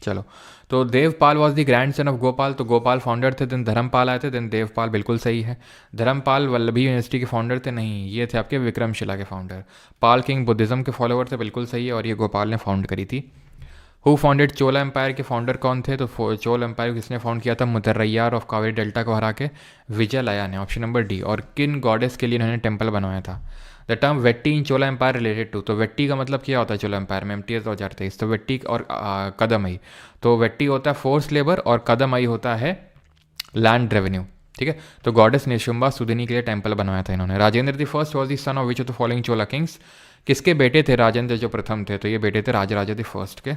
चलो। तो Devpal was the grand son of Gopal, तो गोपाल फाउंडर थे, देन धर्मपाल आए थे, देन देवपाल, बिल्कुल सही है। धर्मपाल वल्लभी यूनिवर्सिटी के फाउंडर थे, नहीं ये थे आपके विक्रमशिला के फाउंडर। पाल किंग बुद्धिज्म के फॉलोअर थे, बिल्कुल सही है, और ये गोपाल ने फाउंड करी थी। हु फाउंडेड चोला एम्पायर के फाउंडर कौन थे, तो चोला एम्पायर किसने फाउंड किया था, मुतरैयार ऑफ कावेरी डेल्टा को हरा के विजयलया ने, ऑप्शन नंबर डी। और किन गॉडेस के लिए इन्होंने टेम्पल बनवाया था। The term vetti in Chola empire related to, तो वेट्टी का मतलब क्या होता है चोला एम्पायर में, MTS 2023, तो वेट्टी और कदमई, तो वेट्टी होता है फोर्स लेबर और कदमई होता है लैंड रेवेन्यू, ठीक है। तो गॉडेस निशुम्बा सुदिनी के लिए टेम्पल बनवाया था इन्होंने। Rajendra the first was the son of which of the following Chola Kings, किसके बेटे थे राजेंद्र जो प्रथम थे, तो ये बेटे थे राजराजा द फर्स्ट के।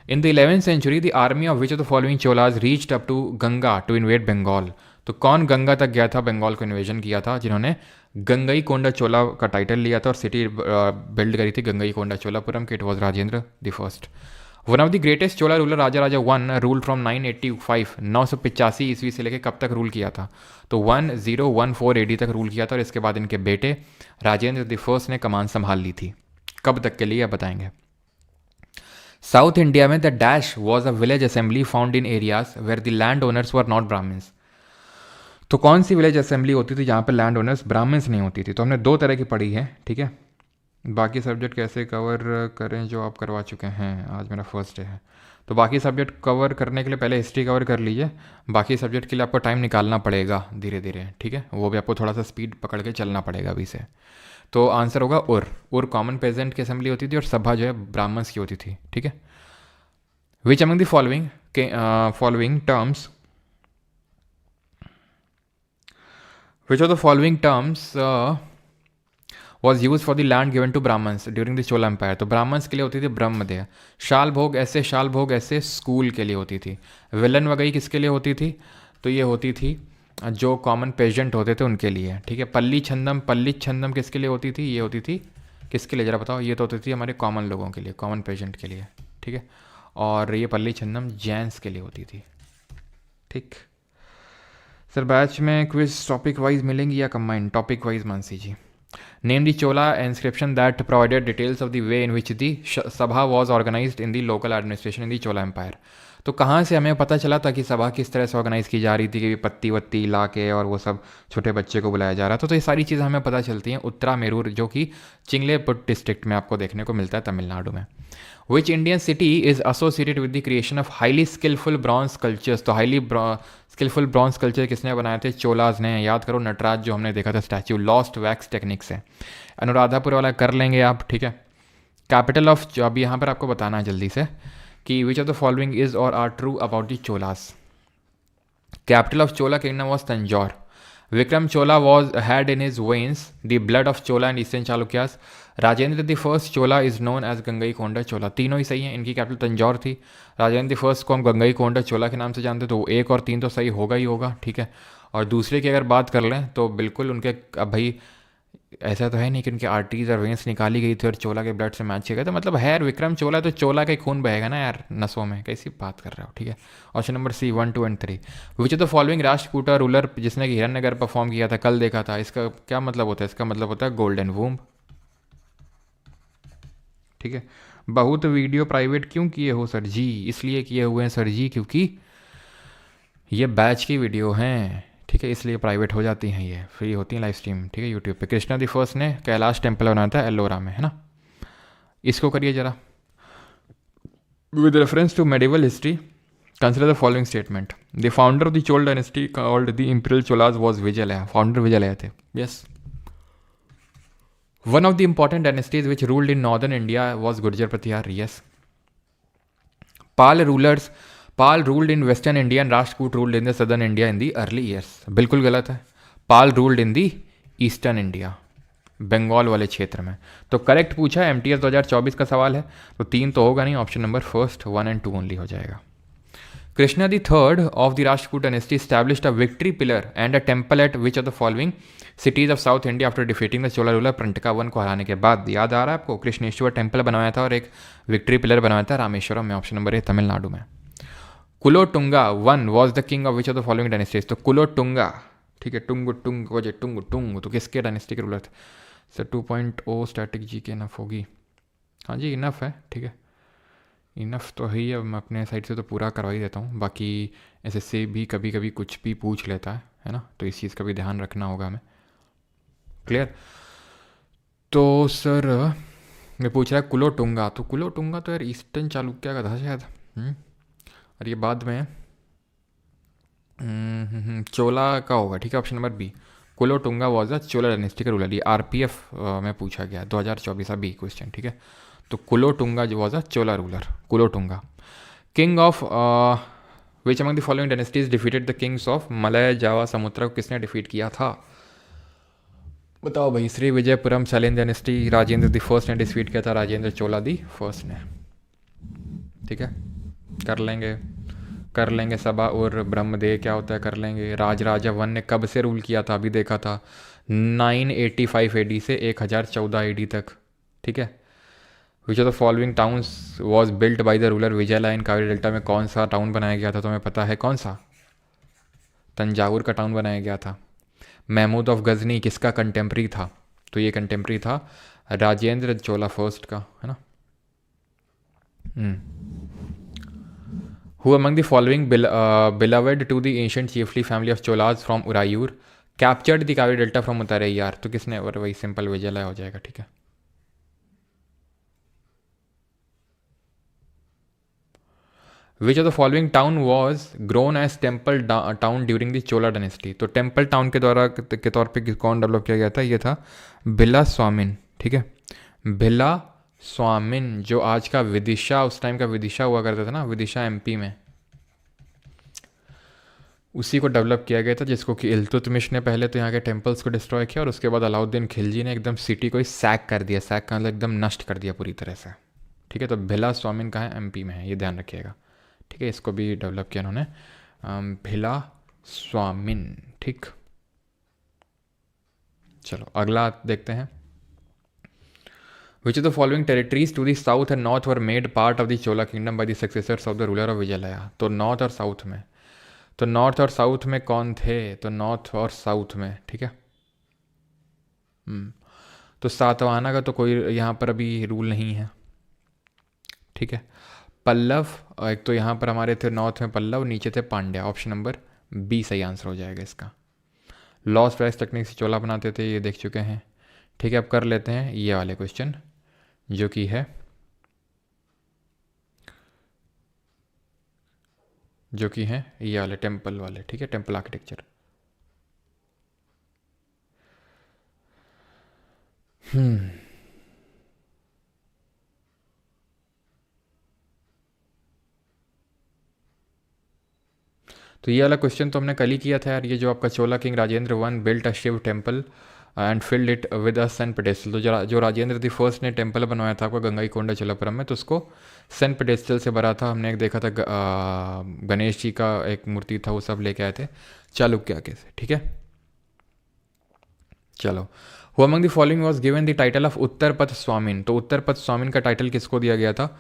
In the 11th century the army of which of the following Cholas reached up to Ganga to invade Bengal, तो कौन गंगा तक गया था, बंगाल को इन्वेजन किया था, जिन्होंने गंगई कोंडा चोला का टाइटल लिया था और सिटी बिल्ड करी थी गंगई कोंडा चोलापुरम के, it was Rajendra the first. One of the greatest Chola ruler Raja Raja one rule from 985 985 ईस्वी से लेकर कब तक रूल किया था, तो 1014 AD तक रूल किया था, और इसके बाद इनके बेटे राजेंद्र द फर्स्ट ने कमान संभाल ली थी। कब तक के लिए आप बताएंगे। साउथ इंडिया में the dash was a village assembly found in areas where the land owners were not Brahmins, तो कौन सी विलेज असेंबली होती थी जहाँ पे लैंड ओनर्स ब्राह्मण्स नहीं होती थी, तो हमने दो तरह की पढ़ी है, ठीक है। बाकी सब्जेक्ट कैसे कवर करें जो आप करवा चुके हैं, आज मेरा फर्स्ट डे है, तो बाकी सब्जेक्ट कवर करने के लिए पहले हिस्ट्री कवर कर लीजिए, बाकी सब्जेक्ट के लिए आपको टाइम निकालना पड़ेगा धीरे धीरे, ठीक है, वो भी आपको थोड़ा सा स्पीड पकड़ के चलना पड़ेगा अभी से। तो आंसर होगा उर कॉमन पेजेंट की असेंबली होती थी और सभा जो है ब्राह्मण्स की होती थी, ठीक है। विच among the following terms which of the following terms was used for the land given to brahmans during the Chola empire? तो ब्राह्मण्स के लिए होती थी ब्रह्मदेय, शाल भोग ऐसे स्कूल के लिए होती थी, विलन वगैरह किसके लिए होती थी? तो ये होती थी जो कॉमन पेजेंट होते थे उनके लिए, ठीक है। पल्ली छंदम किसके लिए होती थी? ये होती थी किसके लिए, जरा बताओ? ये तो होती थी हमारे कॉमन लोगों के लिए, कॉमन पेजेंट के लिए, ठीक है। और ये पल्ली छंदम जैन्स के लिए होती थी, ठीक। सर बैच में क्विज टॉपिक वाइज मिलेंगी या combined? Topic wise Mansi ji. Name the Chola inscription that provided details of the way in which the sabha was organised in the local administration in the Chola empire. तो कहाँ से हमें पता चला था कि सभा किस तरह से ऑर्गेनाइज की जा रही थी, कि पत्ती वत्ती ला के और वो सब छोटे बच्चे को बुलाया जा रहा था? तो ये सारी चीज़ें हमें पता चलती हैं उत्तरा मेरूर, जो कि चिंगलेपुट डिस्ट्रिक्ट में आपको देखने को मिलता है तमिलनाडु में। Which Indian city is associated with the creation of highly skilful bronze sculptures? तो हाईली स्किलफुल ब्रॉन्ज स्कल्पचर किसने बनाए थे? चोलाज ने। याद करो नटराज जो हमने देखा था स्टैच्यू, लॉस्ट वैक्स टेक्निक से। अनुराधापुर वाला कर लेंगे आप, ठीक है। कैपिटल ऑफ, अब यहाँ पर आपको बताना है जल्दी से कि which of the following is or are true about the Cholas. Capital of Chola kingdom was Tanjore. Vikram Chola was had in his veins the blood of Chola and eastern Chalukyas. Rajendra the first Chola is known as Gangai Konda Chola. तीनों ही सही हैं, इनकी कैपिटल तंजौर थी। राजेंद्र द फर्स्ट को हम गंगई कोंडा चोला के नाम से जानते, तो 1 और 3 तो सही होगा ही होगा, ठीक है। और दूसरे की अगर बात कर लें तो बिल्कुल उनके, अब भाई ऐसा तो है नहीं कि उनके आर्टरीज और वेंस निकाली गई थी और चोला के ब्लड से मैच किया गया, तो मतलब है यार विक्रम चोला, तो चोला का ही खून बहेगा ना यार नसों में, कैसी बात कर रहे हो, ठीक है। Option number C 1, 2 and 3। Which of the following Rashtrakuta ruler जिसने कि हिरण्यगर परफॉर्म किया था, कल देखा था, इसका क्या मतलब होता है? इसका मतलब होता है गोल्डन वूम्ब, ठीक है। बहुत वीडियो प्राइवेट क्यों किए हो सर जी? इसलिए किए हुए हैं सर जी क्योंकि ये बैच की वीडियो हैं, ठीक है, इसलिए प्राइवेट हो जाती हैं, ये फ्री होती हैं लाइव स्ट्रीम, ठीक है, यूट्यूब पे। कृष्णा दी फर्स्ट ने कैलाश टेम्पल बनाया था एलोरा में, है ना। इसको करिए जरा। With reference to medieval history consider the following statement. The founder of the Chola dynasty called the imperial Cholas was Vijayalaya. Founder Vijayalaya थे, yes. One of the important dynasties which ruled in northern India was Gurjara Pratihara, yes. Pala ruled in western India and Rashtrakuta ruled in the southern India in the early years. बिल्कुल गलत है, Pala ruled in the eastern India, Bengal वाले क्षेत्र में। तो correct पूछा है, MTS 2024 का सवाल है, तो 3 तो होगा नहीं, option number first 1 and 2 only हो जाएगा। कृष्णा दी third of the Rashtrakuta dynasty established a victory pillar and a temple at which of the following cities of South India after defeating the Chola ruler Prantaka I को हराने के बाद? याद आ रहा है आपको? कृष्णेश्वर टेम्पल बनवाया था और एक विक्ट्री पिलर बनवाया था रामेश्वरम में, ऑप्शन नंबर ए तमिलनाडु में। कुलोटुंगा 1 was the king of which of the following dynasties? तो कुलोटुंगा, ठीक है, टुंग तो किसके डायनेस्टी के रूलर थे? सर 2.0 स्टैटिक जी के इनफ होगी। हाँ जी इनफ है, ठीक है, इनफ तो है ही। अब मैं अपने साइड से तो पूरा करवा ही देता हूँ, बाकी SSC भी कभी कभी कुछ भी पूछ लेता है ना, तो इस चीज़ का भी ध्यान रखना होगा हमें। क्लियर? तो सर मैं पूछ रहा है कुलोटुंगा, तो कुलोटुंगा तो यार ईस्टर्न चालुक्य का था शायद, और ये बाद में चोला का होगा, ठीक है, option number B. Kulottunga was the Chola dynasty का रूलर। ये RPF में पूछा गया 2024 बी क्वेश्चन, ठीक है। तो कुलोटुंगा जो was a Chola ruler, Kulottunga. King of which among the following dynasties defeated the kings of Malay Java Sumatra को किसने डिफीट किया था? बताओ भाई। श्री विजयपुरम सैलिन डायनेस्टी, राजेंद्र द फर्स्ट ने डिफीट किया था राजेंद्र चोला दी फर्स्ट ने, ठीक है। कर लेंगे सभा और ब्रह्मदेव क्या होता है, कर लेंगे। राजराजा 1 ने कब से रूल किया था? अभी देखा था 985 AD से 1014 AD तक, ठीक है। Which of the following towns was built by the ruler Vijayalaya in Kaveri delta में? कौन सा टाउन बनाया गया था? तो हमें पता है कौन सा, तंजावुर का टाउन बनाया गया था। महमूद ऑफ गजनी किसका कंटेम्प्रेरी था? तो ये कंटेम्प्रेरी था राजेंद्र चोला फर्स्ट का, है ना। Who among the following beloved to the ancient chiefly family of Cholas from Urayur captured the Kaveri delta from Uttaraiyar? तो किसने? और वही सिंपल विजयलय हो जाएगा, ठीक है। Which of the following town was grown as temple town during the Chola dynasty. तो temple town के द्वारा के तौर पे कौन डेवलप किया गया था, ये था भिला स्वामिन। ठीक है, भिला स्वामिन, जो आज का विदिशा, उस टाइम का विदिशा हुआ करता था ना, विदिशा एमपी में, उसी को डेवलप किया गया था, जिसको कि इल्तुतमिश ने पहले तो यहाँ के टेम्पल्स को डिस्ट्रॉय किया और उसके बाद अलाउद्दीन खिलजी ने एकदम सिटी को ही सैक कर दिया, सैक का मतलब एकदम नष्ट कर दिया पूरी तरह से। ठीक है, तो भिला स्वामिन कहाँ है, एमपी में है, ये ध्यान रखिएगा। ठीक है, इसको भी डेवलप किया उन्होंने, भिला स्वामिन। ठीक, चलो अगला देखते हैं। Which of the following territories to the south and north were made part of the Chola kingdom by the successors of the ruler of Vijayalaya? तो नॉर्थ और साउथ में, तो नॉर्थ और साउथ में कौन थे, तो नॉर्थ और साउथ में, ठीक है। तो सातवाहना का तो कोई यहाँ पर अभी रूल नहीं है। ठीक है, पल्लव, एक तो यहाँ पर हमारे थे नॉर्थ में पल्लव, नीचे थे पांड्या। ऑप्शन नंबर बी सही आंसर हो जाएगा इसका। लॉस्ट प्राइस टेक्निक से चोला बनाते थे, ये देख चुके हैं। ठीक है, अब कर लेते हैं ये वाले क्वेश्चन, जो कि है ये वाले टेम्पल वाले। ठीक है, टेम्पल आर्किटेक्चर। तो ये वाला क्वेश्चन तो हमने कल ही किया था यार। ये जो आपका Chola king Rajendra one built a Shiva temple and filled it with a sun pedestal. तो जो राजेंद्र द फर्स्ट ने टेम्पल बनवाया था आपका गंगाईकोंडा चोलापुरम में, तो उसको सन पेडेस्टल से भरा था। हमने एक देखा था गणेश जी का एक मूर्ति था, वो सब लेके आए थे चालुक्य आगे से। ठीक है, चलो। Who among the following was given the title of Uttarapatha Swamin. तो उत्तरपथ स्वामिन का टाइटल किसको दिया गया था,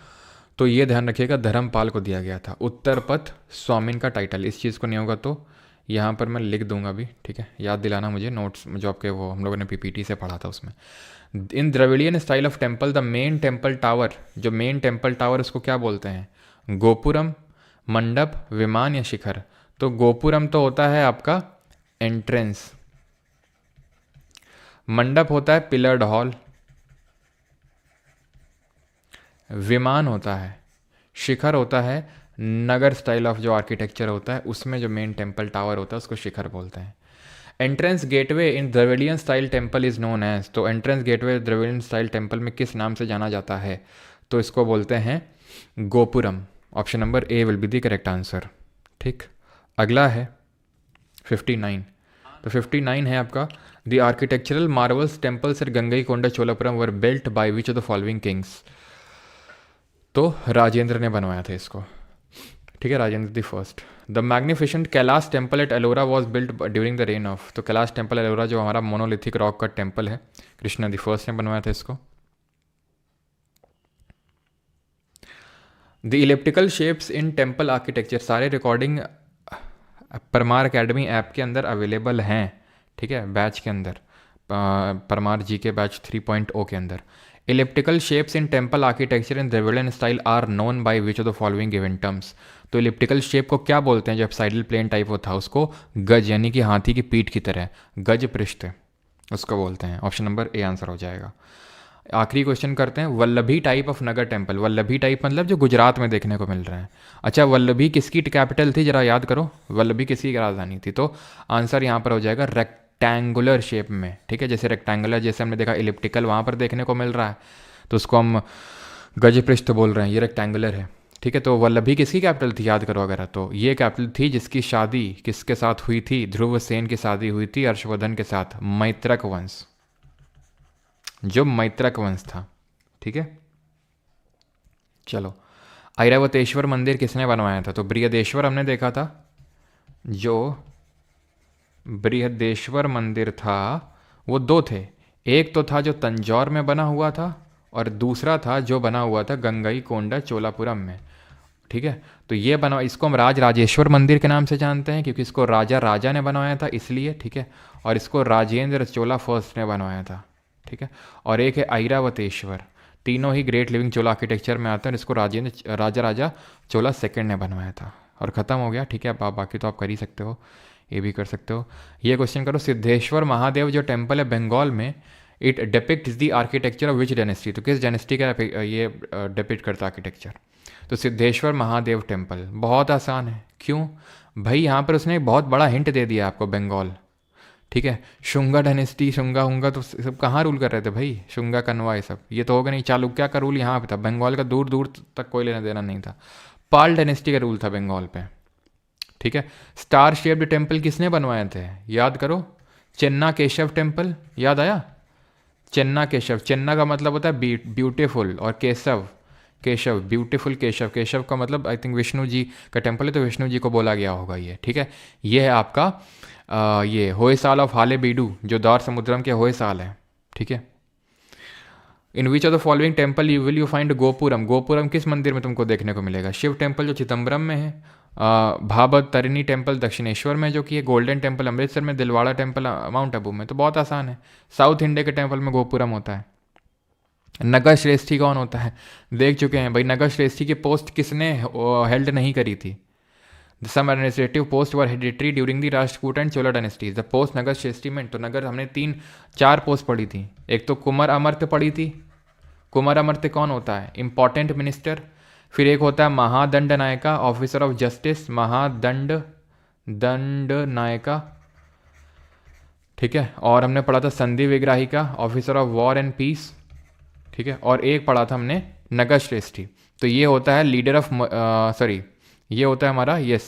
तो ये ध्यान रखिएगा धर्मपाल को दिया गया था उत्तरपथ स्वामिन का टाइटल। इस चीज़ को नहीं होगा तो यहाँ पर मैं लिख दूंगा भी। ठीक है, याद दिलाना मुझे नोट्स जो आपके वो हम लोगों ने पीपीटी से पढ़ा था उसमें। In Dravidian style of temple the main temple tower, जो मेन टेम्पल टावर उसको क्या बोलते हैं, गोपुरम, मंडप, विमान या शिखर। तो गोपुरम तो होता है आपका एंट्रेंस, मंडप होता है पिलर्ड हॉल, विमान होता है, शिखर होता है नगर स्टाइल ऑफ जो आर्किटेक्चर होता है उसमें जो मेन टेम्पल टावर होता है उसको शिखर बोलते हैं। Entrance gateway in Dravidian style temple is known as. तो entrance gateway Dravidian style temple में किस नाम से जाना जाता है, तो इसको बोलते हैं gopuram. Option number A will be the correct answer. ठीक, अगला है 59। तो 59 है आपका the architectural marvels temples at Gangaikonda Cholapuram were built by which of the following kings. तो राजेंद्र ने बनवाया था इसको। ठीक है, Rajendra the first. The magnificent Kailash temple at Ellora was built during the reign of. तो कैलाश टेम्पल एलोरा जो हमारा मोनोलिथिक रॉक का टेम्पल है, कृष्णा द फर्स्ट ने बनवाया था इसको। The elliptical shapes in temple architecture, सारे रिकॉर्डिंग परमार अकेडमी ऐप के अंदर अवेलेबल हैं। ठीक है, बैच के अंदर, परमार जी के बैच 3.0 के अंदर। Elliptical shapes in temple architecture in Dravidian style are known by which of the following given terms. तो इलिप्टिकल शेप को क्या बोलते हैं, जब साइडल प्लेन टाइप वो था उसको गज, यानी कि हाथी की पीठ की तरह गज पृष्ठ उसको बोलते हैं। ऑप्शन नंबर ए आंसर हो जाएगा। आखिरी क्वेश्चन करते हैं, Vallabhi type of Nagar temple. Vallabhi type मतलब जो गुजरात में देखने को मिल रहा है। अच्छा, वल्लभी किसकी कैपिटल थी, जरा याद करो, वल्लभी किसकी राजधानी थी। तो आंसर यहाँ पर हो जाएगा रेक्टेंगुलर शेप में। ठीक है, जैसे रेक्टेंगुलर, जैसे हमने देखा इलिप्टिकल वहाँ पर देखने को मिल रहा है तो उसको हम गज पृष्ठ बोल रहे हैं, ये रेक्टेंगुलर है। ठीक है, तो वल्लभी किसकी कैपिटल थी, याद करो अगर, तो ये कैपिटल थी जिसकी शादी किसके साथ हुई थी, ध्रुव सेन की शादी हुई थी हर्षवर्धन के साथ, मैत्रक वंश, जो मैत्रक वंश था। ठीक है, चलो। ऐरावतेश्वर मंदिर किसने बनवाया था, तो बृहदेश्वर हमने देखा था। जो बृहदेश्वर मंदिर था वो दो थे, एक तो था जो तंजौर में बना हुआ था और दूसरा था जो बना हुआ था गंगईकोंडा चोलापुरम में। ठीक है, तो ये बना, इसको हम राजेश्वर मंदिर के नाम से जानते हैं क्योंकि इसको राजा ने बनवाया था इसलिए। ठीक है, और इसको राजेंद्र चोला फर्स्ट ने बनवाया था। ठीक है, और एक है ऐरावतेश्वर, तीनों ही ग्रेट लिविंग चोला आर्किटेक्चर में आते हैं। इसको राजा चोला सेकंड ने बनवाया था और ख़त्म हो गया। ठीक है, बाकी तो आप कर ही सकते हो, ये भी कर सकते हो। ये क्वेश्चन करो, सिद्धेश्वर महादेव जो टेम्पल है बंगाल में, it depicts the architecture of which dynasty, तो किस डायनेस्टी का ये डिपिक्ट करता है आर्किटेक्चर? तो सिद्धेश्वर महादेव टेम्पल। बहुत आसान है, क्यों भाई? यहाँ पर उसने एक बहुत बड़ा हिंट दे दिया आपको, बंगाल। ठीक है, शुंगा डायनेस्टी, शुंगा उंगा तो सब कहाँ रूल कर रहे थे भाई? शुंगा कनवा ये सब, ये तो होगा नहीं। चालुक्य का रूल यहाँ पे था, बंगाल का दूर दूर तक कोई लेना देना नहीं था। पाल डायनेस्टी का रूल था बंगाल पे। ठीक है, स्टार शेप्ड टेम्पल किसने बनवाए थे? याद करो, चेन्ना केशव टेम्पल, याद आया? चेन्ना केशव, चेन्ना का मतलब होता है ब्यूटीफुल, और केशव, केशव ब्यूटीफुल, केशव, केशव का मतलब आई थिंक विष्णु जी का टेम्पल है, तो विष्णु जी को बोला गया होगा ये। ठीक है, ये है आपका ये होयसाल ऑफ हाले बीडू, जो द्वार समुद्रम के होयसाल है। ठीक है, in which of the following temple you will you find gopuram? गोपुरम किस मंदिर में तुमको देखने को मिलेगा? शिव टेम्पल जो चिदम्बरम में है, भाबत तरिणी टेम्पल दक्षिणेश्वर में जो कि है, गोल्डन टेम्पल अमृतसर में, दिलवाड़ा टेम्पल माउंट आबू में। तो बहुत आसान है, साउथ इंडिया के टेम्पल में गोपुरम होता है। नगर श्रेष्ठी कौन होता है? देख चुके हैं भाई, नगर श्रेष्ठी की पोस्ट किसने हेल्ड नहीं करी थी? Some administrative post were hereditary during the Rashtrakuta and Chola dynasties. The post Nagar Shreshthi में, तो नगर हमने 3-4 पोस्ट पढ़ी थी। एक तो कुमार अमर्त्य पढ़ी थी। कुमार अमर्त्य कौन होता है? Important minister. फिर एक होता है महादंड नायका, ऑफिसर ऑफ जस्टिस, महादंड दंड नायका। ठीक है, और हमने पढ़ा था संधि विग्राहिका, officer of war and peace. ठीक है, और एक पढ़ा था हमने नगर श्रेष्ठी। तो ये होता है लीडर ऑफ सॉरी, ये होता है हमारा यस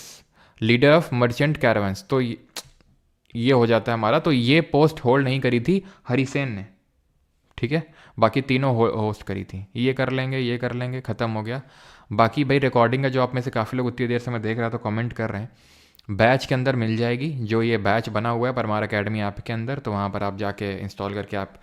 लीडर ऑफ मर्चेंट कैरावंस। तो ये हो जाता है हमारा। तो ये पोस्ट होल्ड नहीं करी थी हरिसेन ने। ठीक है, बाकी तीनों होस्ट करी थी। ये कर लेंगे, ये कर लेंगे, ख़त्म हो गया। बाकी भाई रिकॉर्डिंग का जो आप में से काफ़ी लोग उतनी देर से मैं देख रहा था कमेंट कर रहे हैं, बैच के अंदर मिल जाएगी। जो ये बैच बना हुआ है परमार अकेडमी ऐप के अंदर, तो वहाँ पर आप जाके इंस्टॉल करके आप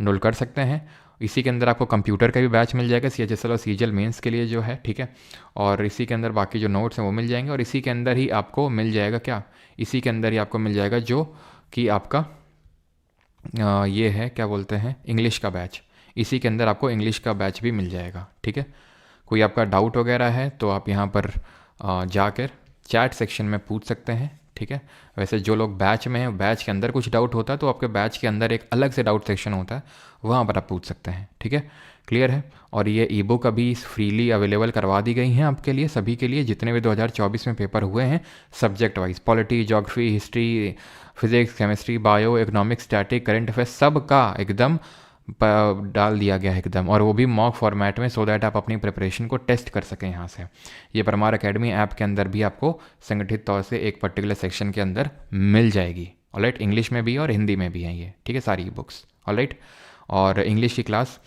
इनरोल कर सकते हैं। इसी के अंदर आपको कंप्यूटर का भी बैच मिल जाएगा, CHSL और CGL मेंस के लिए जो है। ठीक है, और इसी के अंदर बाकी जो नोट्स हैं वो मिल जाएंगे। और इसी के अंदर ही आपको मिल जाएगा क्या? इसी के अंदर ही आपको मिल जाएगा जो कि आपका ये है, क्या बोलते हैं, इंग्लिश का बैच। इसी के अंदर आपको इंग्लिश का बैच भी मिल जाएगा। ठीक है, कोई आपका डाउट वगैरह है तो आप यहाँ पर जाकर चैट सेक्शन में पूछ सकते हैं। ठीक है, वैसे जो लोग बैच में हैं, बैच के अंदर कुछ डाउट होता है तो आपके बैच के अंदर एक अलग से डाउट सेक्शन होता है, वहाँ पर आप पूछ सकते हैं। ठीक है, क्लियर है? और ये ई बुक अभी फ्रीली अवेलेबल करवा दी गई हैं आपके लिए, सभी के लिए, जितने भी 2024 में पेपर हुए हैं subject wise, polity, geography, history, physics, chemistry, bio, economics, static, current affairs, सब का एकदम डाल दिया गया है एकदम, और वो भी मॉक फॉर्मेट में, सो दैट आप अपनी प्रिपरेशन को टेस्ट कर सकें यहाँ से। ये परमार अकेडमी ऐप के अंदर भी आपको संगठित तौर से एक पर्टिकुलर सेक्शन के अंदर मिल जाएगी। ऑलराइट, इंग्लिश में भी और हिंदी में भी हैं ये। ठीक है, सारी बुक्स। ऑलराइट, और इंग्लिश की क्लास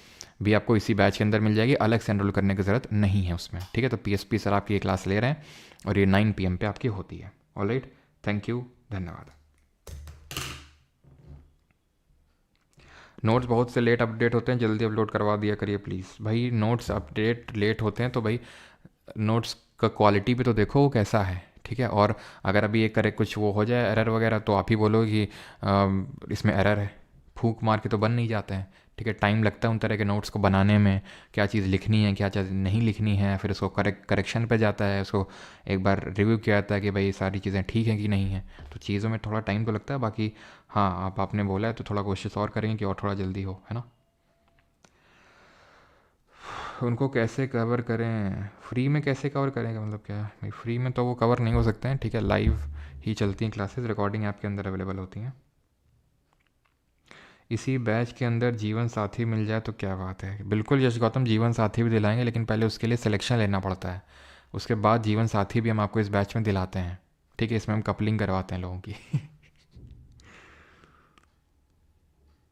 भी आपको इसी बैच के अंदर मिल जाएगी, अलग से एनरोल करने की ज़रूरत नहीं है उसमें। ठीक है, तो PSP सर आपकी ये क्लास ले रहे हैं और ये 9 PM पे आपकी होती है। ऑलराइट, थैंक यू, धन्यवाद। नोट्स बहुत से लेट अपडेट होते हैं, जल्दी अपलोड करवा दिया करिए प्लीज़ भाई। नोट्स अपडेट लेट होते हैं तो भाई नोट्स का क्वालिटी भी तो देखो वो कैसा है। ठीक है, और अगर अभी एक करे कुछ वो हो जाए एरर वगैरह, तो आप ही बोलो कि इसमें एरर है, फूंक मार के तो बन नहीं जाते हैं। ठीक है, टाइम लगता है उन तरह के नोट्स को बनाने में, क्या चीज़ लिखनी है, क्या चीज़ नहीं लिखनी है, फिर उसको करेक्शन पे जाता है, उसको एक बार रिव्यू किया जाता है कि भाई सारी चीज़ें ठीक हैं कि नहीं हैं। तो चीज़ों में थोड़ा टाइम तो लगता है। बाकी हाँ, आपने बोला है तो थोड़ा कोशिश और करेंगे कि और थोड़ा जल्दी हो, है ना। उनको कैसे कवर करें? फ्री में कैसे कवर करेंगे, मतलब क्या भाई? फ्री में तो वो कवर नहीं हो सकते हैं। ठीक है, लाइव ही चलती हैं क्लासेस, रिकॉर्डिंग ऐप के अंदर अवेलेबल होती हैं। इसी बैच के अंदर जीवन साथी मिल जाए तो क्या बात है। बिल्कुल यश गौतम, जीवन साथी भी दिलाएंगे, लेकिन पहले उसके लिए सिलेक्शन लेना पड़ता है। उसके बाद जीवन साथी भी हम आपको इस बैच में दिलाते हैं। ठीक है, इसमें हम कपलिंग करवाते हैं लोगों की।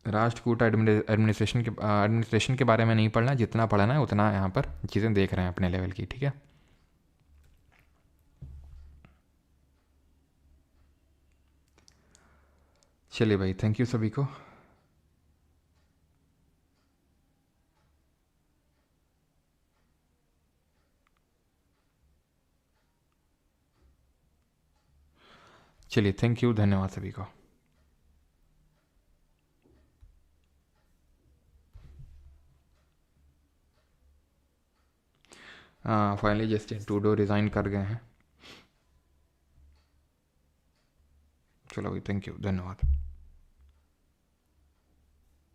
राष्ट्रकूट एडमिनिस्ट्रेशन के बारे में नहीं पढ़ना, जितना पढ़ना है उतना यहाँ पर चीज़ें देख रहे हैं अपने लेवल की। ठीक है, चलिए भाई, थैंक यू सभी को। चलिए, थैंक यू, धन्यवाद सभी को। हाँ, फाइनली जस्टिन ट्रूडो रिज़ाइन कर गए हैं। चलो भाई, थैंक यू, धन्यवाद।